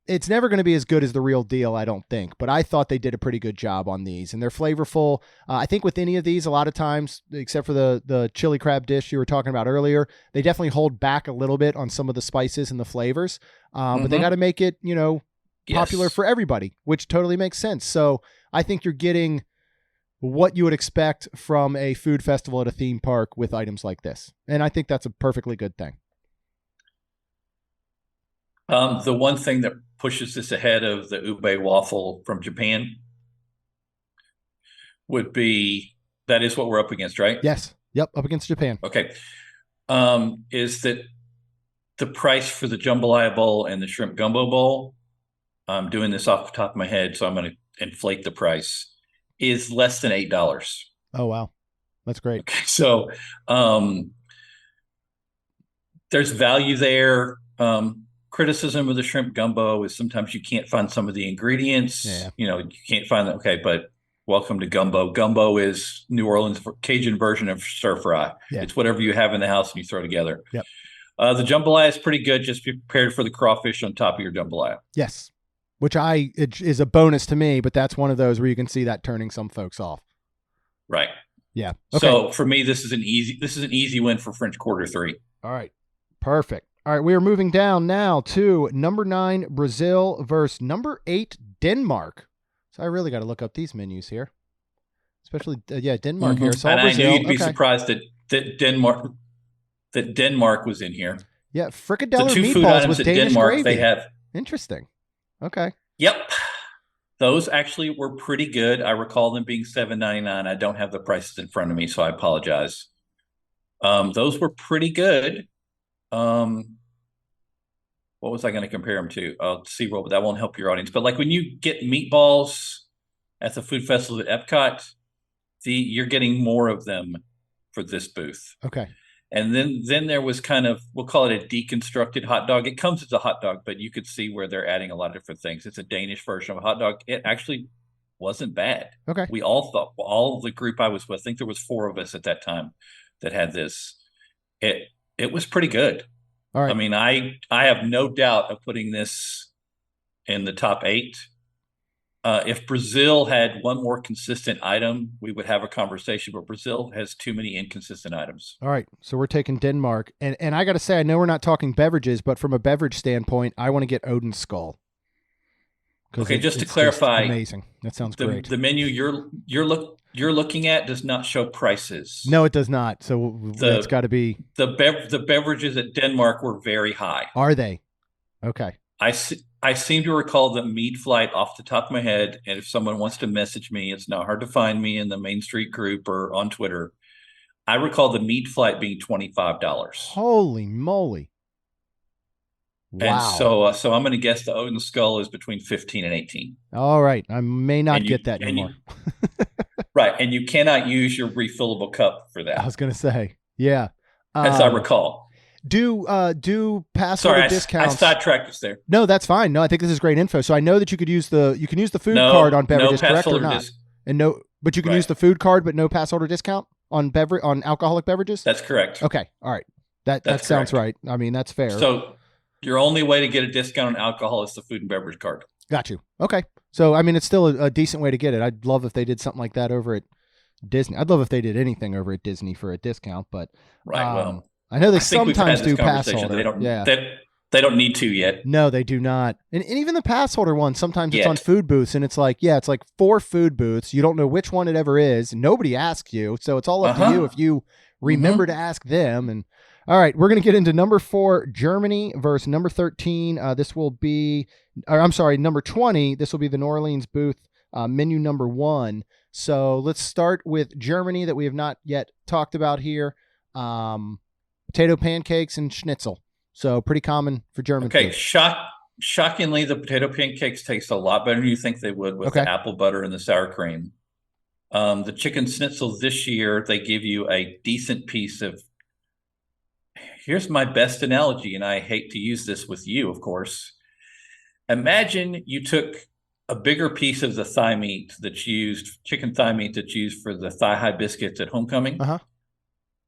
it's never going to be as good as the real deal, I don't think. But I thought they did a pretty good job on these. And they're flavorful. I think with any of these, a lot of times, except for the chili crab dish you were talking about earlier, they definitely hold back a little bit on some of the spices and the flavors. But they got to make it, popular Yes. for everybody, which totally makes sense. So I think you're getting what you would expect from a food festival at a theme park with items like this. And I think that's a perfectly good thing. The one thing that pushes this ahead of the ube waffle from Japan would be that is what we're up against, right? Yes. Yep. Up against Japan. Okay. Is that the price for the jambalaya bowl and the shrimp gumbo bowl? I'm doing this off the top of my head, so I'm going to inflate the price. Is less than $8. Oh, wow. That's great. Okay, so there's value there. Criticism of the shrimp gumbo is sometimes you can't find some of the ingredients. Yeah. You can't find that. Okay, but welcome to gumbo. Gumbo is New Orleans Cajun version of stir fry. Yeah. It's whatever you have in the house and you throw together. Yep. The jambalaya is pretty good. Just be prepared for the crawfish on top of your jambalaya. Yes. Which it is a bonus to me, but that's one of those where you can see that turning some folks off. Right. Yeah. Okay. So for me, this is an easy win for French Quarter 3. All right. Perfect. All right. We are moving down now to number 9, Brazil versus number 8, Denmark. So I really got to look up these menus here, especially Denmark here. So and Brazil. I knew you'd be surprised that Denmark was in here. Yeah, frikadeller the two meatballs food items with in Danish Denmark gravy. they have. Interesting. Okay. Yep. Those actually were pretty good. I recall them being $7.99. I don't have the prices in front of me, so I apologize. Those were pretty good. What was I going to compare them to? I'll see. Well, that won't help your audience. But like when you get meatballs at the food festival at Epcot, you're getting more of them for this booth. Okay. And then there was kind of, we'll call it a deconstructed hot dog. It comes as a hot dog, but you could see where they're adding a lot of different things. It's a Danish version of a hot dog. It actually wasn't bad. Okay. We all thought, all the group I was with, I think there was 4 of us at that time that had this. It was pretty good. All right. I mean, I have no doubt of putting this in the top 8. If Brazil had one more consistent item, we would have a conversation, but Brazil has too many inconsistent items. All right. So we're taking Denmark. And I got to say, I know we're not talking beverages, but from a beverage standpoint, I want to get Odin's Skull. Okay, just to clarify, amazing. That sounds great. The menu you're looking at does not show prices. No, it does not. So it's got to be the beverages at Denmark were very high. Are they? Okay. I seem to recall the mead flight off the top of my head, and if someone wants to message me, it's not hard to find me in the Main Street group or on Twitter. I recall the mead flight being $25. Holy moly! Wow. And so I'm going to guess the Odin Skull is between 15 and 18. All right, I may not get that anymore. Right, and you cannot use your refillable cup for that. I was going to say, yeah. As I recall. Do pass holder discounts? I sidetracked us there. No, that's fine. No, I think this is great info. So I know that you can use the food card on beverages, correct or not? But you can use the food card, but no pass holder discount on alcoholic beverages. That's correct. Okay, all right. That sounds right. I mean, that's fair. So your only way to get a discount on alcohol is the food and beverage card. Got you. Okay. So I mean, it's still a decent way to get it. I'd love if they did something like that over at Disney. I'd love if they did anything over at Disney for a discount, but well. I know they sometimes do pass holder. They don't need to yet. No, they do not. And even the pass holder one, sometimes it's on food booths, and it's like 4 food booths. You don't know which one it ever is. Nobody asks you, so it's all up to you if you remember to ask them. And all right, we're going to get into number 4, Germany versus number 13. This will be, number 20. This will be the New Orleans booth, menu number 1. So let's start with Germany that we have not yet talked about here. Potato pancakes and schnitzel. So pretty common for German food. Shockingly, the potato pancakes taste a lot better than you think they would with the apple butter and the sour cream. The chicken schnitzel this year, they give you a decent piece of, here's my best analogy, and I hate to use this with you, of course. Imagine you took a bigger piece of the thigh meat chicken thigh meat that's used for the thigh-high biscuits at homecoming,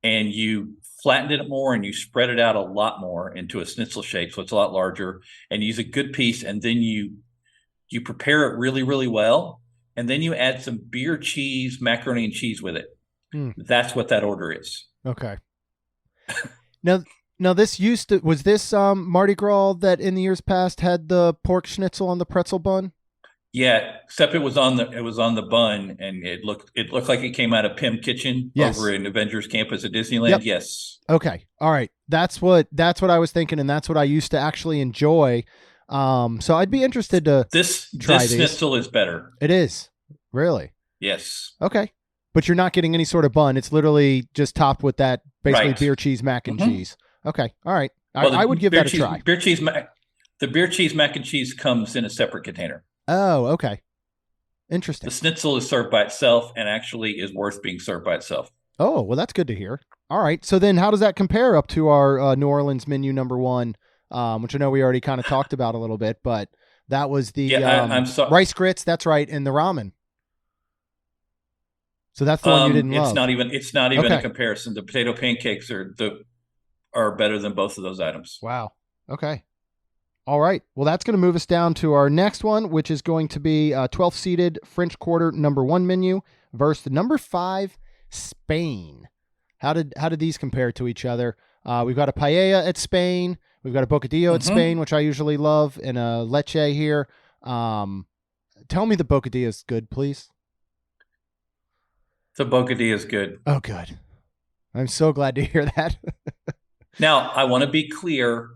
and you flattened it more and you spread it out a lot more into a schnitzel shape, so it's a lot larger, and use a good piece, and then you prepare it really, really well, and then you add some beer cheese, macaroni and cheese with it. That's what that order is. Okay. Now, Now was this Mardi Gras that in the years past had the pork schnitzel on the pretzel bun? Yeah, except it was on the bun, and it looked like it came out of Pim Kitchen Yes. over in Avengers Campus at Disneyland. Yep. Yes. Okay. All right. That's what I was thinking, and that's what I used to actually enjoy. So I'd be interested to This try this these. schnitzel is better. It is. Really? Yes. Okay. But you're not getting any sort of bun. It's literally just topped with that basically Right. beer cheese mac and cheese. Okay. All right. Well, I would give that a try. The beer cheese mac and cheese comes in a separate container. Oh, okay. Interesting. The schnitzel is served by itself and actually is worth being served by itself. Oh, well, that's good to hear. All right. So then how does that compare up to our New Orleans menu number one, which I know we already kind of talked about a little bit, but that was the I'm sorry. rice grits. That's right. And the ramen. So that's the one you didn't love. It's not even Okay. a comparison. The potato pancakes are better than both of those items. Wow. Okay. All right. Well, that's going to move us down to our next one, which is going to be 12-seated French Quarter number one menu versus the number 5 Spain. How did these compare to each other? We've got a paella at Spain. We've got a bocadillo at Spain, which I usually love, and a leche here. Tell me the bocadillo is good, please. The bocadillo is good. Oh, good. I'm so glad to hear that. Now, I want to be clear.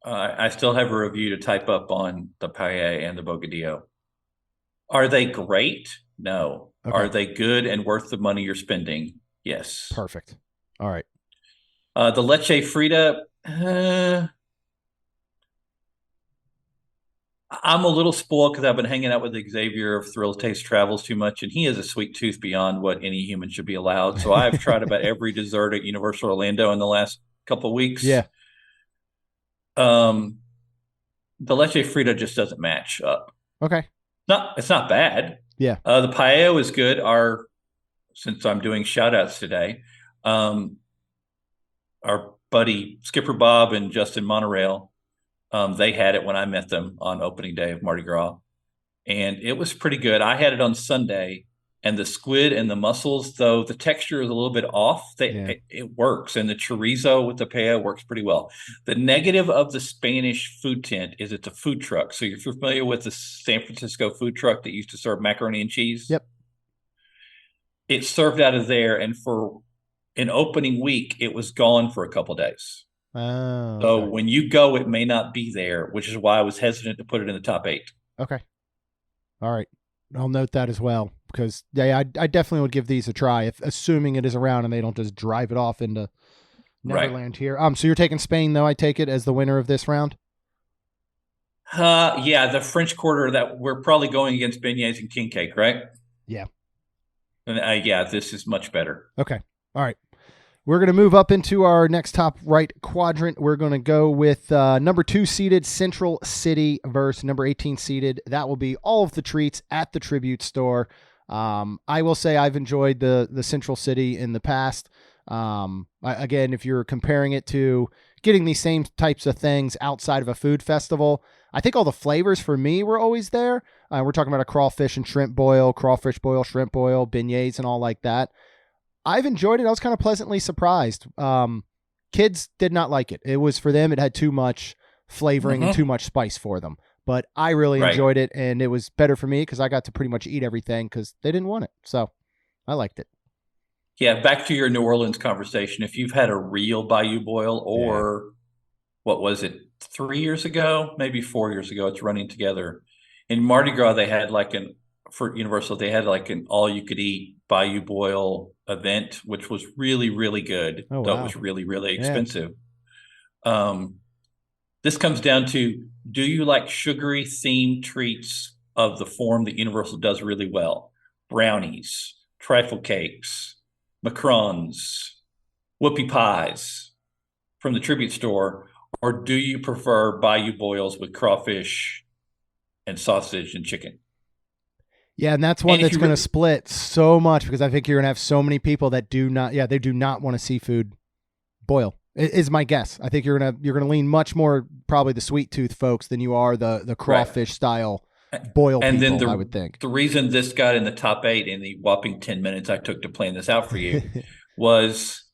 I still have a review to type up on the paella and the bocadillo. Are they great? No. Okay. Are they good and worth the money you're spending? Yes. Perfect. All right. The leche frita, I'm a little spoiled because I've been hanging out with Xavier of Thrill Taste Travels too much, and he has a sweet tooth beyond what any human should be allowed. So I've tried about every dessert at Universal Orlando in the last couple of weeks. Yeah. The leche frita just doesn't match up. Okay. It's not bad. Yeah. The paella is good. Since I'm doing shout outs today, our buddy Skipper Bob and Justin Monorail, they had it when I met them on opening day of Mardi Gras, and it was pretty good. I had it on Sunday, and the squid and the mussels, though the texture is a little bit off, it works. And the chorizo with the paella works pretty well. The negative of the Spanish food tent is it's a food truck. So if you're familiar with the San Francisco food truck that used to serve macaroni and cheese, Yep, it's served out of there. And for an opening week, it was gone for a couple of days. Oh, so okay. when you go, it may not be there, which is why I was hesitant to put it in the top 8. Okay. All right. I'll note that as well, because I definitely would give these a try, assuming it is around and they don't just drive it off into Neverland here. So you're taking Spain, though, I take it, as the winner of this round? Yeah, the French Quarter, that we're probably going against beignets and king cake, right? Yeah. And this is much better. Okay. All right. We're going to move up into our next top right quadrant. We're going to go with number 2 seeded Central City versus number 18 seeded. That will be all of the treats at the Tribute Store. I will say I've enjoyed the Central City in the past. Again, if you're comparing it to getting these same types of things outside of a food festival, I think all the flavors for me were always there. We're talking about a crawfish and shrimp boil, crawfish boil, shrimp boil, beignets, and all like that. I've enjoyed it. I was kind of pleasantly surprised. Kids did not like it. It was, for them, it had too much flavoring and too much spice for them. But I really enjoyed it, and it was better for me because I got to pretty much eat everything because they didn't want it. So I liked it. Yeah, back to your New Orleans conversation. If you've had a real Bayou boil, or what was it, 3 years ago, maybe 4 years ago, it's running together. In Mardi Gras, they had for Universal, they had like an all-you-could-eat Bayou boil event, which was really, really good. Oh, wow. Though it was really, really expensive. This comes down to, do you like sugary themed treats of the form that Universal does really well? Brownies, trifle cakes, macarons, whoopie pies from the Tribute Store, or do you prefer Bayou boils with crawfish and sausage and chicken? Yeah, and that's one that's going to split so much, because I think you're going to have so many people that do not want a seafood boil. Is my guess. I think you're gonna lean much more probably the sweet tooth folks than you are the crawfish style boil and people, then I would think. The reason this got in the top 8 in the whopping 10 minutes I took to plan this out for you was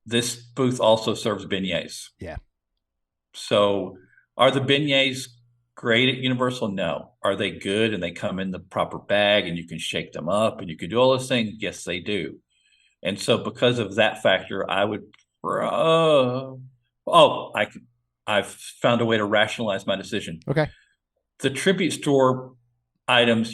this booth also serves beignets. Yeah. So are the beignets great at Universal? No. Are they good and they come in the proper bag and you can shake them up and you can do all those things? Yes, they do. And so because of that factor, I would, I've found a way to rationalize my decision. Okay. The tribute store items,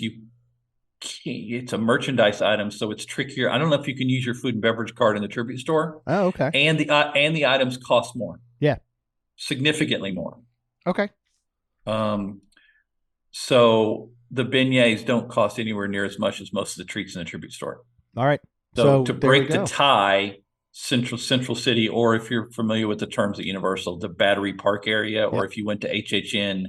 it's a merchandise item, so it's trickier. I don't know if you can use your food and beverage card in the tribute store. Oh, okay. And the items cost more. Yeah. Significantly more. Okay. So the beignets don't cost anywhere near as much as most of the treats in the tribute store. All right. So to break the tie, Central City, or if you're familiar with the terms at Universal, the Battery Park area, or if you went to HHN,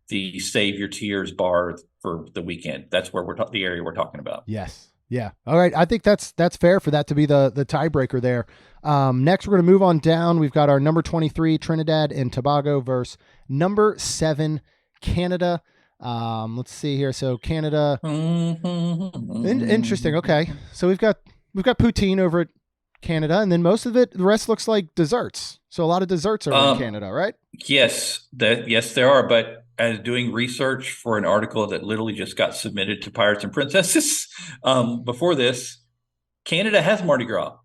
the Save Your Tears bar for the weekend. That's where the area we're talking about. Yes. Yeah. All right. I think that's fair for that to be the tiebreaker there. Next, we're going to move on down. We've got our number 23 Trinidad and Tobago versus number 7 Canada. Let's see here. So Canada. Interesting. Okay. So we've got poutine over at Canada, and then most of it, the rest looks like desserts. So a lot of desserts over in Canada, right? Yes, there are. But as doing research for an article that literally just got submitted to Pirates and Princesses before this, Canada has Mardi Gras.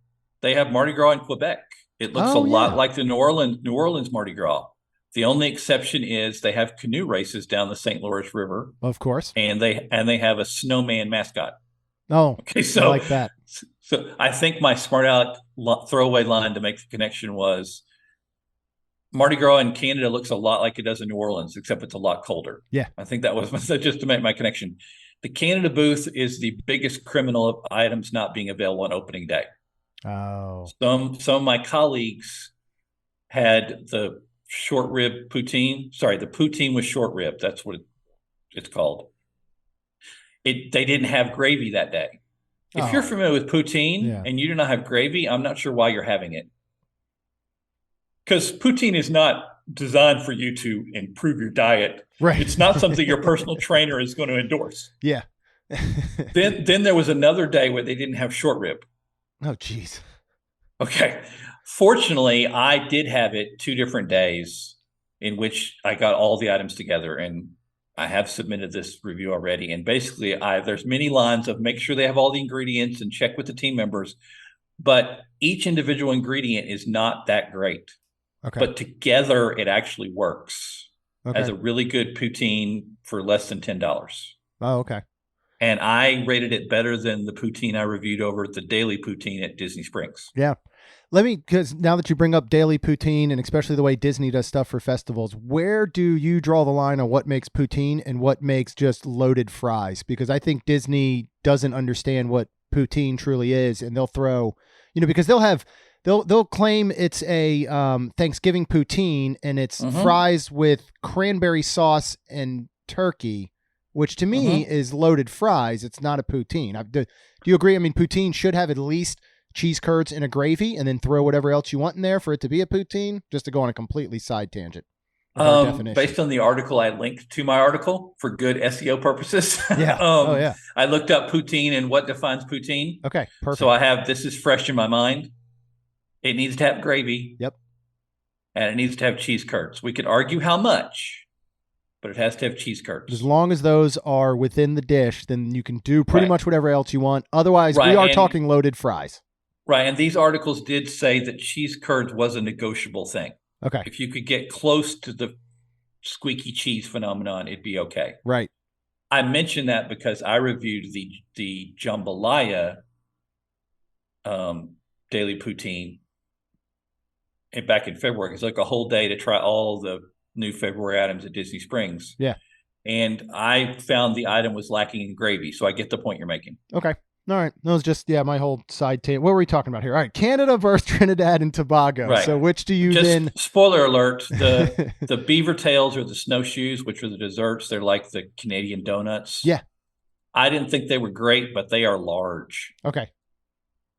They have Mardi Gras in Quebec. It looks a lot like the New Orleans Mardi Gras. The only exception is they have canoe races down the St. Lawrence River, of course, and they have a snowman mascot. Oh, okay, so I like that. So I think my smart aleck throwaway line to make the connection was Mardi Gras in Canada looks a lot like it does in New Orleans, except it's a lot colder. Yeah, I think that was just to make my connection. The Canada booth is the biggest criminal of items not being available on opening day. Oh, some of my colleagues had the short rib poutine. Sorry, the poutine with short rib. That's what it's called. They didn't have gravy that day. If you're familiar with poutine and you do not have gravy, I'm not sure why you're having it. Because poutine is not designed for you to improve your diet. Right. It's not something your personal trainer is going to endorse. Yeah. Then there was another day where they didn't have short rib. Oh, geez. Okay. Fortunately, I did have it 2 different days in which I got all the items together, and I have submitted this review already. And basically, there's many lines of make sure they have all the ingredients and check with the team members. But each individual ingredient is not that great. Okay. But together, it actually works as a really good poutine for less than $10. Oh, okay. And I rated it better than the poutine I reviewed over at the Daily Poutine at Disney Springs. Yeah. Because now that you bring up Daily Poutine and especially the way Disney does stuff for festivals, where do you draw the line on what makes poutine and what makes just loaded fries? Because I think Disney doesn't understand what poutine truly is, and they'll throw, because they'll claim it's a Thanksgiving poutine and it's fries with cranberry sauce and turkey, which to me is loaded fries. It's not a poutine. Do you agree? I mean, poutine should have at least cheese curds and a gravy, and then throw whatever else you want in there for it to be a poutine, just to go on a completely side tangent. Based on the article I linked to my article for good SEO purposes. Yeah. I looked up poutine and what defines poutine. Okay, perfect. So this is fresh in my mind. It needs to have gravy. Yep. And it needs to have cheese curds. We could argue how much, but it has to have cheese curds. As long as those are within the dish, then you can do pretty much whatever else you want. Otherwise, we are talking loaded fries. Right. And these articles did say that cheese curds was a negotiable thing. Okay. If you could get close to the squeaky cheese phenomenon, it'd be okay. Right. I mentioned that because I reviewed the jambalaya daily poutine back in February. It's like a whole day to try all the new February items at Disney Springs. Yeah. And I found the item was lacking in gravy. So I get the point you're making. Okay. All right. That was just, my whole side tangent. What were we talking about here? All right. Canada versus Trinidad and Tobago. Right. So which do you then? Spoiler alert, the beaver tails or the snowshoes, which are the desserts, they're like the Canadian donuts. Yeah. I didn't think they were great, but they are large. Okay.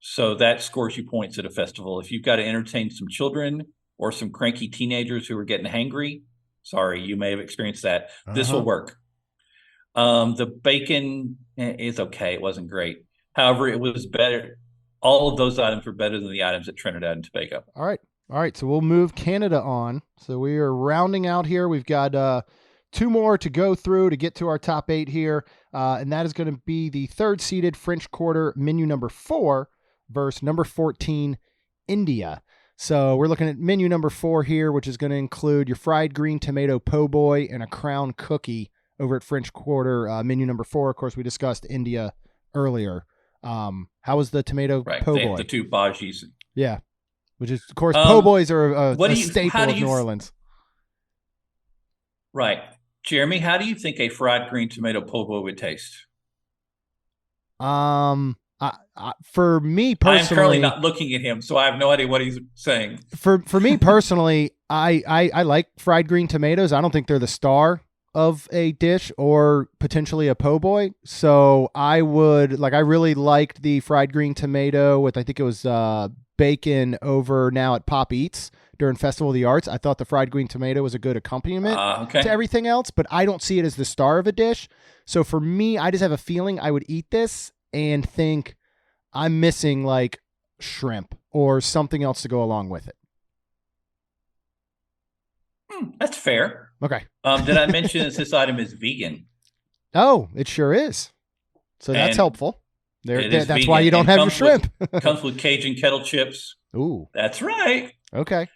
So that scores you points at a festival. If you've got to entertain some children or some cranky teenagers who are getting hangry, sorry, you may have experienced that. This will work. The bacon is okay. It wasn't great. However, it was better. all of those items were better than the items at Trinidad and Tobago. All right. All right. So we'll move Canada on. So we are rounding out here. We've got 2 more to go through to get to our top 8 here. And that is going to be the 3rd seeded French Quarter menu number 4 versus number 14, India. So we're looking at menu number 4 here, which is going to include your fried green tomato po' boy and a crown cookie over at French Quarter menu number 4. Of course, we discussed India earlier. How was the tomato po' boy? The 2 bhajis. Yeah. Which is, of course, po' boys are a staple of New Orleans. Right. Jeremy, how do you think a fried green tomato po' boy would taste? For me personally, I am currently not looking at him, so I have no idea what he's saying. For me personally, I like fried green tomatoes. I don't think they're the star of a dish or potentially a po' boy. So I really liked the fried green tomato with, I think it was bacon over now at Pop Eats during Festival of the Arts. I thought the fried green tomato was a good accompaniment to everything else, but I don't see it as the star of a dish. So for me, I just have a feeling I would eat this and think I'm missing like shrimp or something else to go along with it. That's fair. Okay. Did I mention this item is vegan? Oh, it sure is. So that's helpful. That's vegan. Why you don't have your shrimp. Comes with Cajun kettle chips. Ooh. That's right. Okay.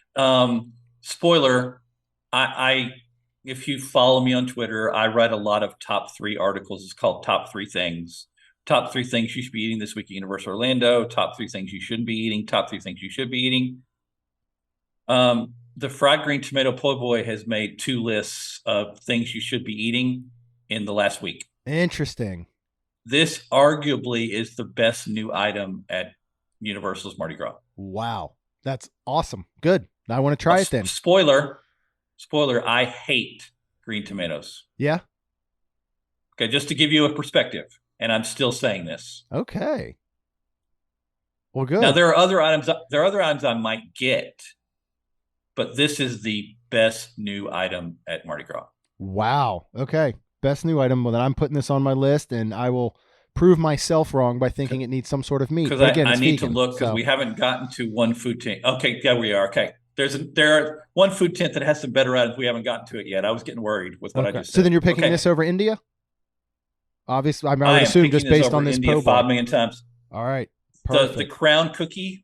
Spoiler, I if you follow me on Twitter, I write a lot of top 3 articles. It's called Top 3 Things. Top 3 things you should be eating this week at Universal Orlando. Top 3 things you shouldn't be eating. Top 3 things you should be eating. The fried green tomato po' boy has made 2 lists of things you should be eating in the last week. Interesting. This arguably is the best new item at Universal's Mardi Gras. Wow. That's awesome. Good. I want to try it then. Spoiler, I hate green tomatoes. Yeah. Okay, just to give you a perspective, and I'm still saying this. Okay. Well, good. Now there are other items I might get, but this is the best new item at Mardi Gras. Wow. Okay. Best new item. Well, then I'm putting this on my list, and I will prove myself wrong by thinking it needs some sort of meat. Because I need vegan, to look because we haven't gotten to one food tent. Okay, yeah, we are. Okay. There are one food tent that has some better items. We haven't gotten to it yet. I was getting worried with what I just said. So then you're picking this over India? Obviously, I would assume just based on this India po' 5 million times. All right. The crown cookie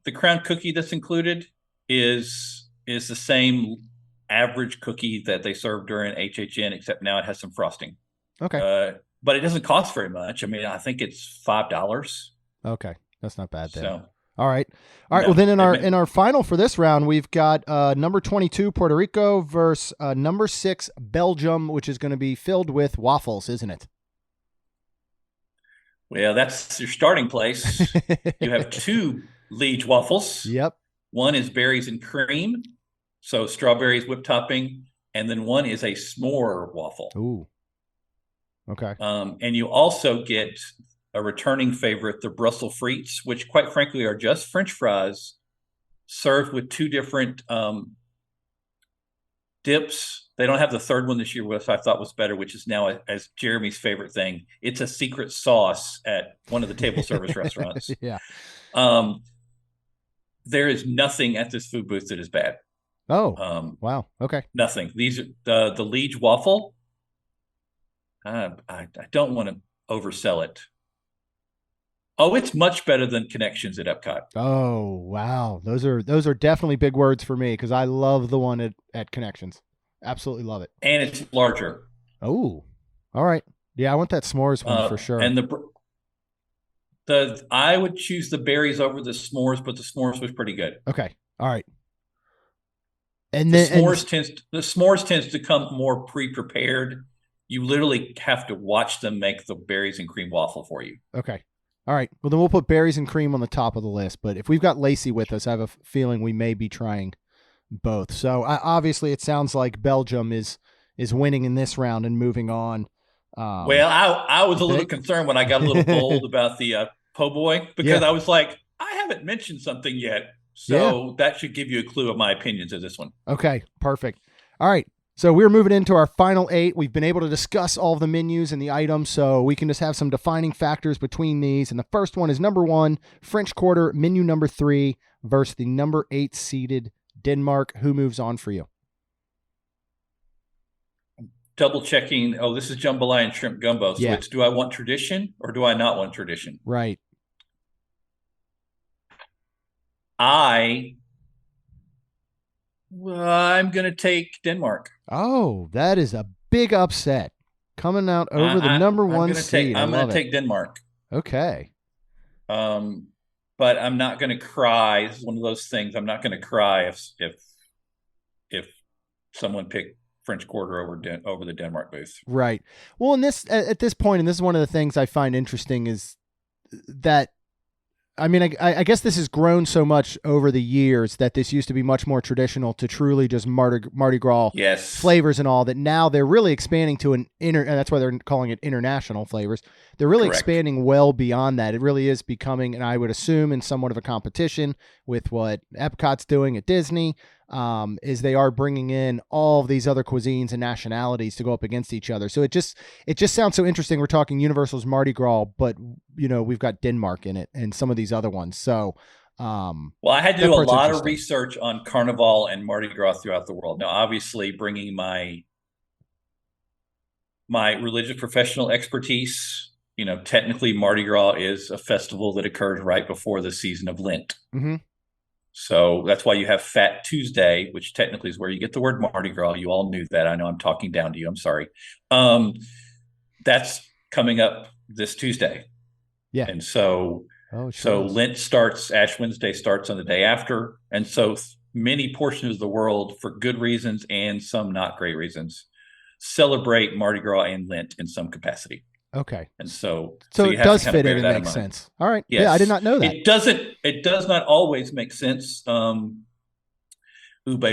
that's included is the same average cookie that they served during HHN, except now it has some frosting. Okay. But it doesn't cost very much. I mean, I think it's $5. Okay. That's not bad then. So, all right. Well, then in our final for this round, we've got number 22 Puerto Rico versus number 6 Belgium, which is going to be filled with waffles, isn't it? Well, that's your starting place. You have 2 Liege waffles. Yep. One is berries and cream, so strawberries whipped topping, and then one is a s'more waffle. Ooh. Okay. And you also get a returning favorite, the Brussels frites, which quite frankly are just French fries served with 2 different dips. They don't have the third one this year, which I thought was better, which is now as Jeremy's favorite thing. It's a secret sauce at one of the table service restaurants. Yeah. There is nothing at this food booth that is bad. Oh, wow. Okay. Nothing. These are the Liege waffle. I don't want to oversell it. Oh, it's much better than Connections at Epcot. Oh, wow. Those are definitely big words for me because I love the one at Connections. Absolutely love it. And it's larger. Oh, all right. Yeah, I want that s'mores one for sure. And I would choose the berries over the s'mores, but the s'mores was pretty good. Okay. All right. And then the s'mores tends to come more pre-prepared. You literally have to watch them make the berries and cream waffle for you. Okay. All right. Well, then we'll put berries and cream on the top of the list. But if we've got Lacey with us, I have a feeling we may be trying both. So obviously, it sounds like Belgium is winning in this round and moving on. Well, I was a little concerned when I got a little bold about the po' boy because I was like, I haven't mentioned something yet. So that should give you a clue of my opinions of this one. Okay. Perfect. All right. So we're moving into our final 8. We've been able to discuss all of the menus and the items, so we can just have some defining factors between these. And the first one is number 1, French Quarter, menu number 3 versus the number 8 seeded Denmark. Who moves on for you? Double checking. Oh, this is jambalaya and shrimp gumbo. So it's, do I want tradition or do I not want tradition? Right. I'm going to take Denmark. Oh, that is a big upset. Coming out over the number 1 seed. I'm going to take Denmark. Okay. But I'm not going to cry. It's one of those things. I'm not going to cry if someone picked French Quarter over the Denmark booth. Right. Well, at this point, and this is one of the things I find interesting, is that, I mean, I guess this has grown so much over the years that this used to be much more traditional to truly just Mardi Gras flavors and all, that now they're really expanding to and that's why they're calling it international flavors. They're really expanding well beyond that. It really is becoming, and I would assume, in somewhat of a competition with what Epcot's doing at Disney, is they are bringing in all of these other cuisines and nationalities to go up against each other. So it just sounds so interesting. We're talking Universal's Mardi Gras, but we've got Denmark in it and some of these other ones. So, well, I had to do a lot of research on Carnaval and Mardi Gras throughout the world. Now, obviously, bringing my religious professional expertise, technically Mardi Gras is a festival that occurs right before the season of Lent. Mm-hmm. So that's why you have Fat Tuesday, which technically is where you get the word Mardi Gras. You all knew that. I know I'm talking down to you. I'm sorry. That's coming up this Tuesday. Yeah. And so, Lent starts, Ash Wednesday starts on the day after. And so many portions of the world, for good reasons and some not great reasons, celebrate Mardi Gras and Lent in some capacity. Okay. And so it does fit in and make sense. All right. Yes. Yeah, I did not know that. It does not always make sense. Ube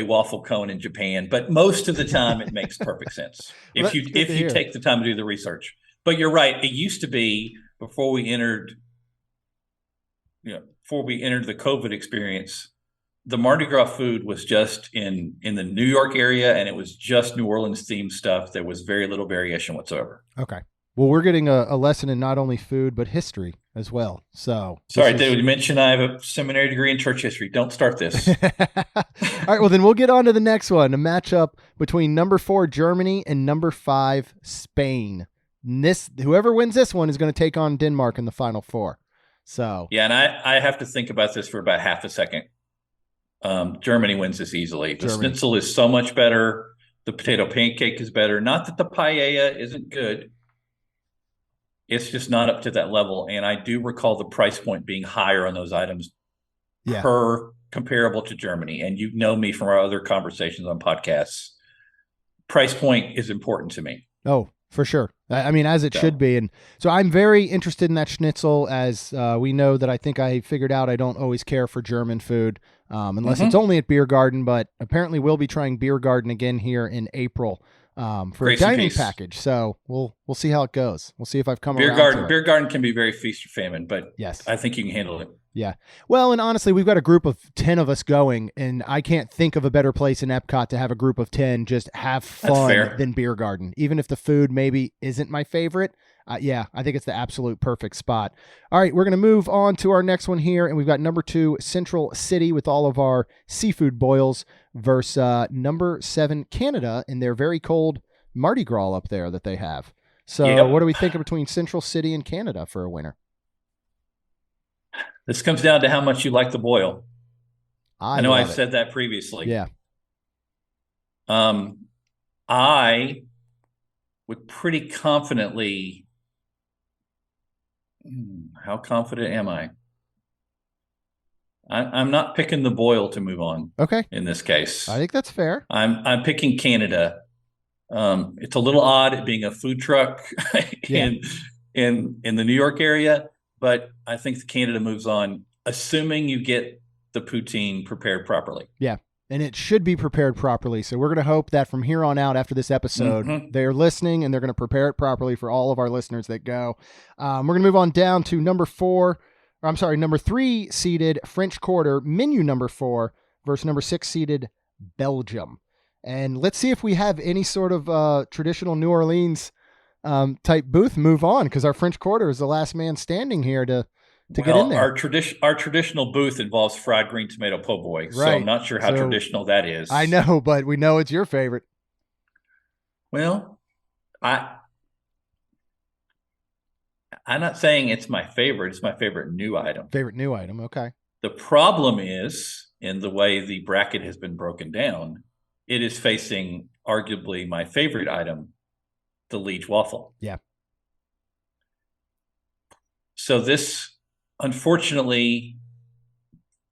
waffle cone in Japan, but most of the time it makes perfect sense if you take the time to do the research. But you're right. It used to be before we entered the COVID experience, the Mardi Gras food was just in the New York area, and it was just New Orleans themed stuff. There was very little variation whatsoever. Okay. Well, we're getting a lesson in not only food, but history as well. So, sorry, did you mention I have a seminary degree in church history? Don't start this. All right. Well, then we'll get on to the next one, a matchup between number 4, Germany, and number 5, Spain. Whoever wins this one is going to take on Denmark in the final 4. So, yeah, and I have to think about this for about half a second. Germany wins this easily. The schnitzel is so much better. The potato pancake is better. Not that the paella isn't good. It's just not up to that level. And I do recall the price point being higher on those items per comparable to Germany. And you know me from our other conversations on podcasts. Price point is important to me. Oh, for sure. I mean, as it should be. And so I'm very interested in that schnitzel, as we know that I think I figured out I don't always care for German food unless it's only at Beer Garden. But apparently we'll be trying Beer Garden again here in April. For a dining package. So we'll see how it goes. We'll see if I've come around. Beer Garden can be very feast or famine, but yes, I think you can handle it. Yeah. Well, and honestly, we've got a group of 10 of us going, and I can't think of a better place in Epcot to have a group of 10 just have fun than Beer Garden. Even if the food maybe isn't my favorite. I think it's the absolute perfect spot. All right, we're going to move on to our next one here, and we've got number 2, Central City, with all of our seafood boils, versus number 7, Canada, in their very cold Mardi Gras up there that they have. So what do we think of between Central City and Canada for a winner? This comes down to how much you like the boil. I know I've said that previously. Yeah. I would pretty confidently... How confident am I? I'm not picking the boil to move on. Okay. In this case, I think that's fair. I'm picking Canada. It's a little odd it being a food truck in the New York area, but I think the Canada moves on, assuming you get the poutine prepared properly. Yeah. And it should be prepared properly. So we're going to hope that from here on out, after this episode, they're listening and they're going to prepare it properly for all of our listeners that go. We're going to move on down to number 3 seeded French Quarter, menu number 4, versus number 6 seeded Belgium. And let's see if we have any sort of traditional New Orleans type booth move on, because our French Quarter is the last man standing here to get in there. Our traditional booth involves fried green tomato po' boy, Right. so I'm not sure how traditional that is. I know, but we know it's your favorite. Well, I'm not saying it's my favorite. It's my favorite new item. Favorite new item, okay. The problem is, in the way the bracket has been broken down, it is facing arguably my favorite item, the Liege waffle. Yeah. So this, unfortunately,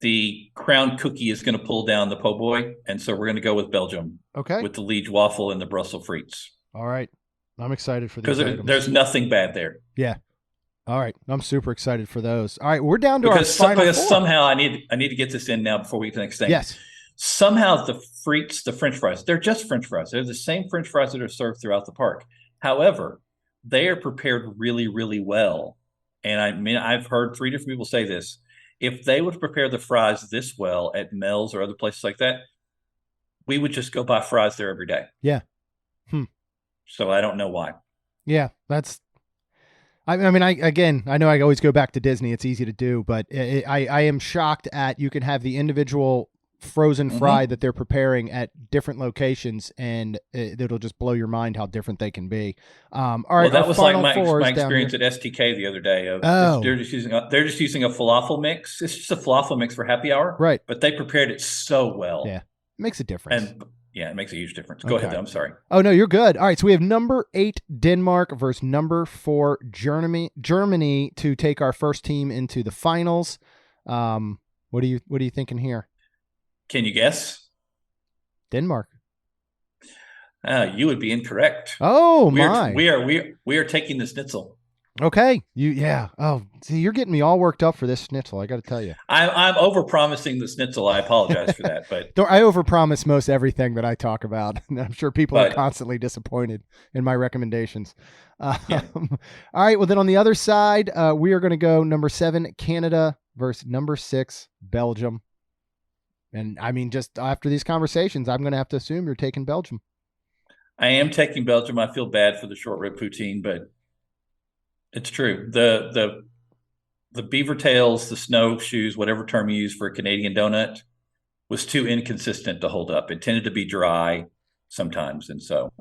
the crown cookie is going to pull down the po' boy, and so we're going to go with Belgium. Okay. With the Liege waffle and the Brussels frites. All right. I'm excited for these because there's nothing bad there. Yeah. All right. I'm super excited for those. All right. We're down to our final because four. Somehow I need to get this in now before we get to the next thing. Yes. Somehow the frites, the French fries, they're just French fries. They're the same French fries that are served throughout the park. However, they are prepared really, really well. And I mean, I've heard 3 different people say this. If they would prepare the fries this well at Mel's or other places like that, we would just go buy fries there every day. Yeah. So I don't know why. Yeah, that's. I mean, I know I always go back to Disney. It's easy to do, but I am shocked at you can have the individual frozen fry that they're preparing at different locations, and it'll just blow your mind how different they can be. All right, well, that was like my experience experience at STK the other day. Oh. They're just using a falafel mix. It's just a falafel mix for happy hour, right? But they prepared it so well. Yeah, it makes a difference. And yeah, it makes a huge difference. Go ahead, though. I'm sorry. Oh, no, you're good. All right, so we have number 8 Denmark versus number 4 Germany to take our first team into the finals. What are you thinking here? Can you guess? Denmark. You would be incorrect. Oh, we are taking the schnitzel. Okay. Oh, see, you're getting me all worked up for this schnitzel. I got to tell you, I'm overpromising the schnitzel. I apologize for that, but I overpromise most everything that I talk about. I'm sure people are constantly disappointed in my recommendations. Yeah. All right. Well, then on the other side, we are going to go number 7 Canada versus number 6 Belgium. And I mean, just after these conversations, I'm going to have to assume you're taking Belgium. I am taking Belgium. I feel bad for the short rib poutine, but it's true. The beaver tails, the snowshoes, whatever term you use for a Canadian donut, was too inconsistent to hold up. It tended to be dry sometimes, and so.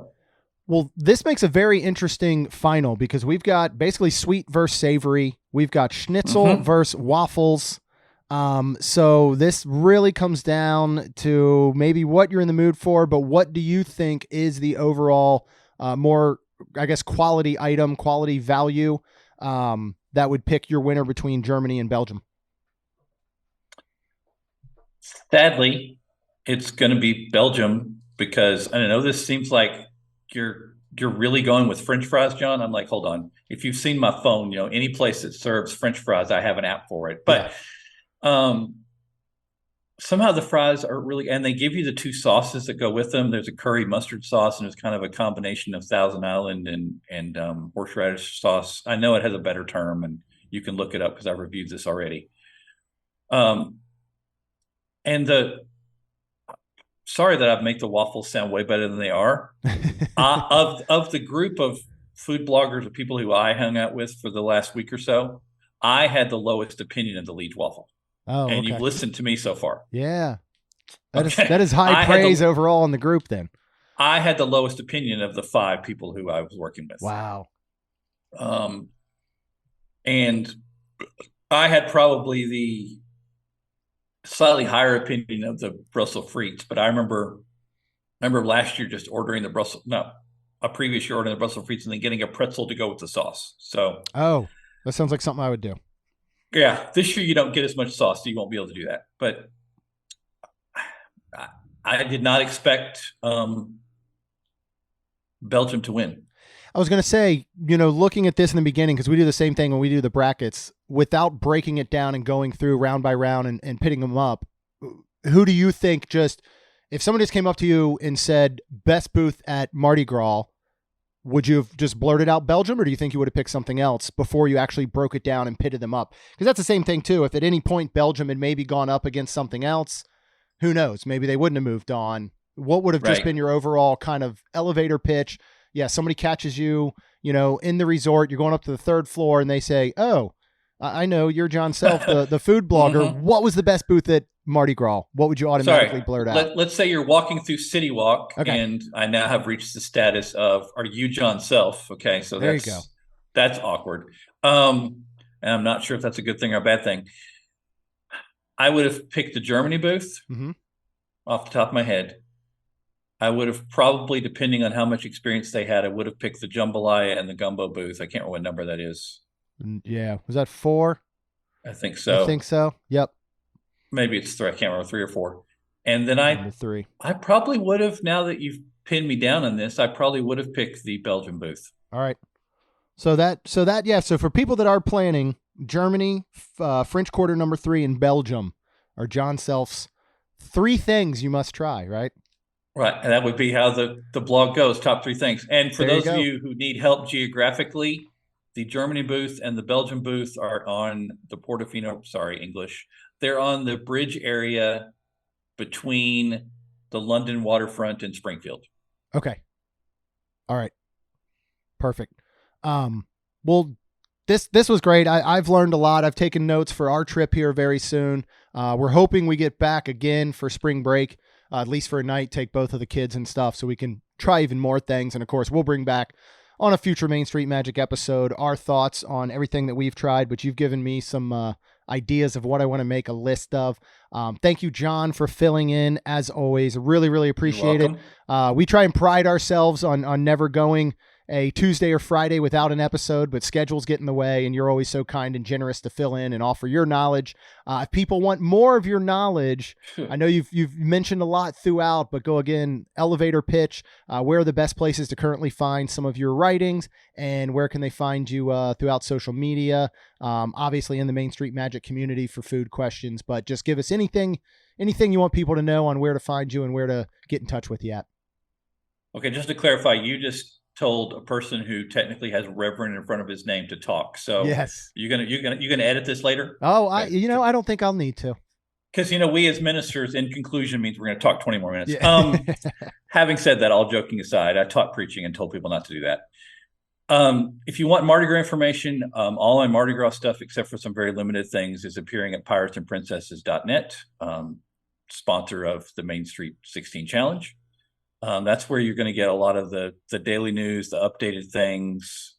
Well, this makes a very interesting final because we've got basically sweet versus savory. We've got schnitzel versus waffles. So this really comes down to maybe what you're in the mood for, but what do you think is the overall more, I guess, quality item, quality value that would pick your winner between Germany and Belgium? Sadly, it's going to be Belgium because I don't know. This seems like you're really going with French fries, John. I'm like, hold on. If you've seen my phone, any place that serves French fries, I have an app for it. But somehow the fries are really, and they give you the 2 sauces that go with them. There's a curry mustard sauce, and it's kind of a combination of Thousand Island and horseradish sauce. I know it has a better term, and you can look it up because I reviewed this already. Sorry that I make the waffles sound way better than they are. Of the group of food bloggers or people who I hung out with for the last week or so, I had the lowest opinion of the Liege waffle. Oh, and you've listened to me so far. Yeah. That is high praise overall in the group then. I had the lowest opinion of the 5 people who I was working with. Wow. And I had probably the slightly higher opinion of the Brussels frites, but I remember last year just ordering a previous year ordering the Brussels frites and then getting a pretzel to go with the sauce. So. Oh, that sounds like something I would do. Yeah, this year you don't get as much sauce, so you won't be able to do that. But I did not expect Belgium to win. I was going to say, looking at this in the beginning, because we do the same thing when we do the brackets, without breaking it down and going through round by round and pitting them up, who do you think if someone just came up to you and said, best booth at Mardi Gras, would you have just blurted out Belgium, or do you think you would have picked something else before you actually broke it down and pitted them up? Because that's the same thing, too. If at any point Belgium had maybe gone up against something else, who knows? Maybe they wouldn't have moved on. What would have just Right. been your overall kind of elevator pitch? Yeah, somebody catches you, in the resort, you're going up to the third floor and they say, "Oh, I know you're Jon Self, the food blogger. Mhm. What was the best booth at Mardi Gras?" What would you automatically Sorry. blurt out? Let's say you're walking through City Walk, Okay. and I now have reached the status of "Are you Jon Self?" Okay, so There you go. that's awkward. And I'm not sure if that's a good thing or a bad thing. I would have picked the Germany booth Mm-hmm. off the top of my head. I would have probably, depending on how much experience they had, I would have picked the jambalaya and the gumbo booth. I can't remember what number that is. Yeah. Was that 4? I think I so. think so. Yep. Maybe it's 3. I can't remember, 3 or 4. And then Number 3. I probably would have, now that you've pinned me down on this, I probably would have picked the Belgian booth. All right. So for people that are planning, Germany, French Quarter number 3, and Belgium are Jon Self's 3 things you must try, right? Right. And that would be how the blog goes, top 3 things. And for There you those of go. you who need help geographically, the Germany booth and the Belgian booth are on the Portofino, English. They're on the bridge area between the London waterfront and Springfield. Okay. All right. Perfect. Well, this was great. I've learned a lot. I've taken notes for our trip here very soon. We're hoping we get back again for spring break, at least for a night, take both of the kids and stuff so we can try even more things. And of course, we'll bring back on a future Main Street Magic episode our thoughts on everything that we've tried, but you've given me some ideas of what I want to make a list of. Thank you, John, for filling in as always. Really, really appreciate it. We try and pride ourselves on never going a Tuesday or Friday without an episode, but schedules get in the way, and you're always so kind and generous to fill in and offer your knowledge. If people want more of your knowledge, I know you've mentioned a lot throughout, but go again, elevator pitch. Where are the best places to currently find some of your writings, and where can they find you throughout social media? Obviously in the Main Street Magic community for food questions, but just give us anything you want people to know on where to find you and where to get in touch with you at. Okay, just to clarify, you just told a person who technically has Reverend in front of his name to talk. So yes, you're gonna edit this later. Oh, okay. I don't think I'll need to, because we as ministers, in conclusion, means we're going to talk 20 more minutes. Yeah. Having said that, all joking aside, I taught preaching and told people not to do that. If you want Mardi Gras information, all my Mardi Gras stuff, except for some very limited things, is appearing at piratesandprincesses.net, sponsor of the Main Street 16 Challenge. That's where you're going to get a lot of the daily news, the updated things,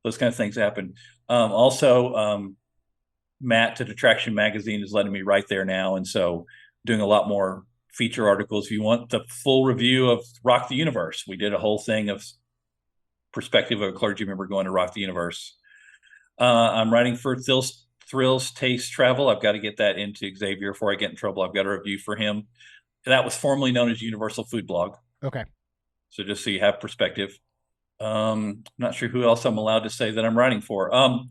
those kind of things happen. Also, Matt at Attraction Magazine is letting me write there now, and so doing a lot more feature articles. If you want the full review of Rock the Universe, we did a whole thing of perspective of a clergy member going to Rock the Universe. I'm writing for Thrills Taste Travel. I've got to get that into Xavier before I get in trouble. I've got a review for him. That was formerly known as Universal Food Blog. Okay. So just so you have perspective. Not sure who else I'm allowed to say that I'm writing for. I'm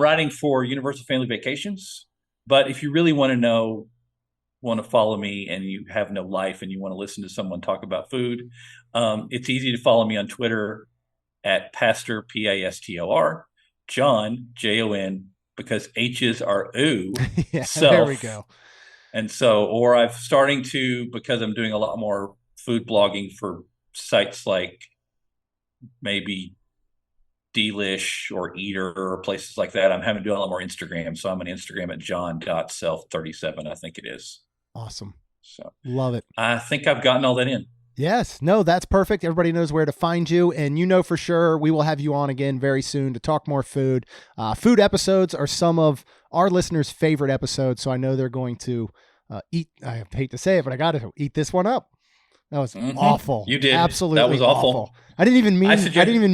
writing for Universal Family Vacations. But if you really want to follow me and you have no life and you want to listen to someone talk about food, it's easy to follow me on Twitter at Pastor, Pastor, Jon, Jon, because H's are ooh. Yeah, Self. there we go. And so, or I'm starting to, because I'm doing a lot more food blogging for sites like maybe Delish or Eater or places like that, I'm having to do a lot more Instagram. So I'm on Instagram at jon.self37, I think it is. Awesome. So love it. I think I've gotten all that in. Yes. No, that's perfect. Everybody knows where to find you. And for sure we will have you on again very soon to talk more food. Food episodes are some of our listeners' favorite episodes. So I know they're going to eat. I hate to say it, but I got to eat this one up. That was awful. You did. Absolutely. That was awful. I didn't even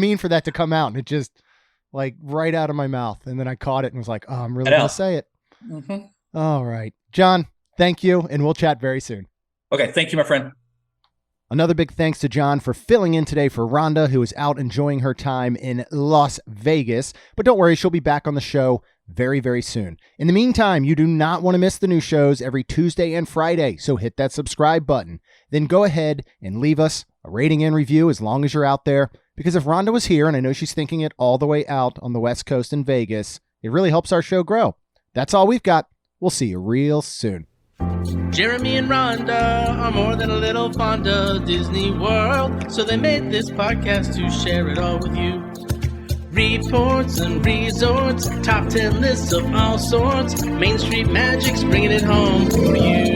mean for that to come out. And it just like right out of my mouth. And then I caught it and was like, oh, I'm really going to say it. Mm-hmm. All right, Jon, thank you. And we'll chat very soon. Okay. Thank you, my friend. Another big thanks to Jon for filling in today for Rhonda, who is out enjoying her time in Las Vegas. But don't worry, she'll be back on the show very, very soon. In the meantime, you do not want to miss the new shows every Tuesday and Friday, so hit that subscribe button. Then go ahead and leave us a rating and review as long as you're out there, because if Rhonda was here, and I know she's thinking it all the way out on the West Coast in Vegas, it really helps our show grow. That's all we've got. We'll see you real soon. Jeremy and Rhonda are more than a little fond of Disney World, so they made this podcast to share it all with you. Reports and resorts, top 10 lists of all sorts, Main Street Magic's bringing it home for you.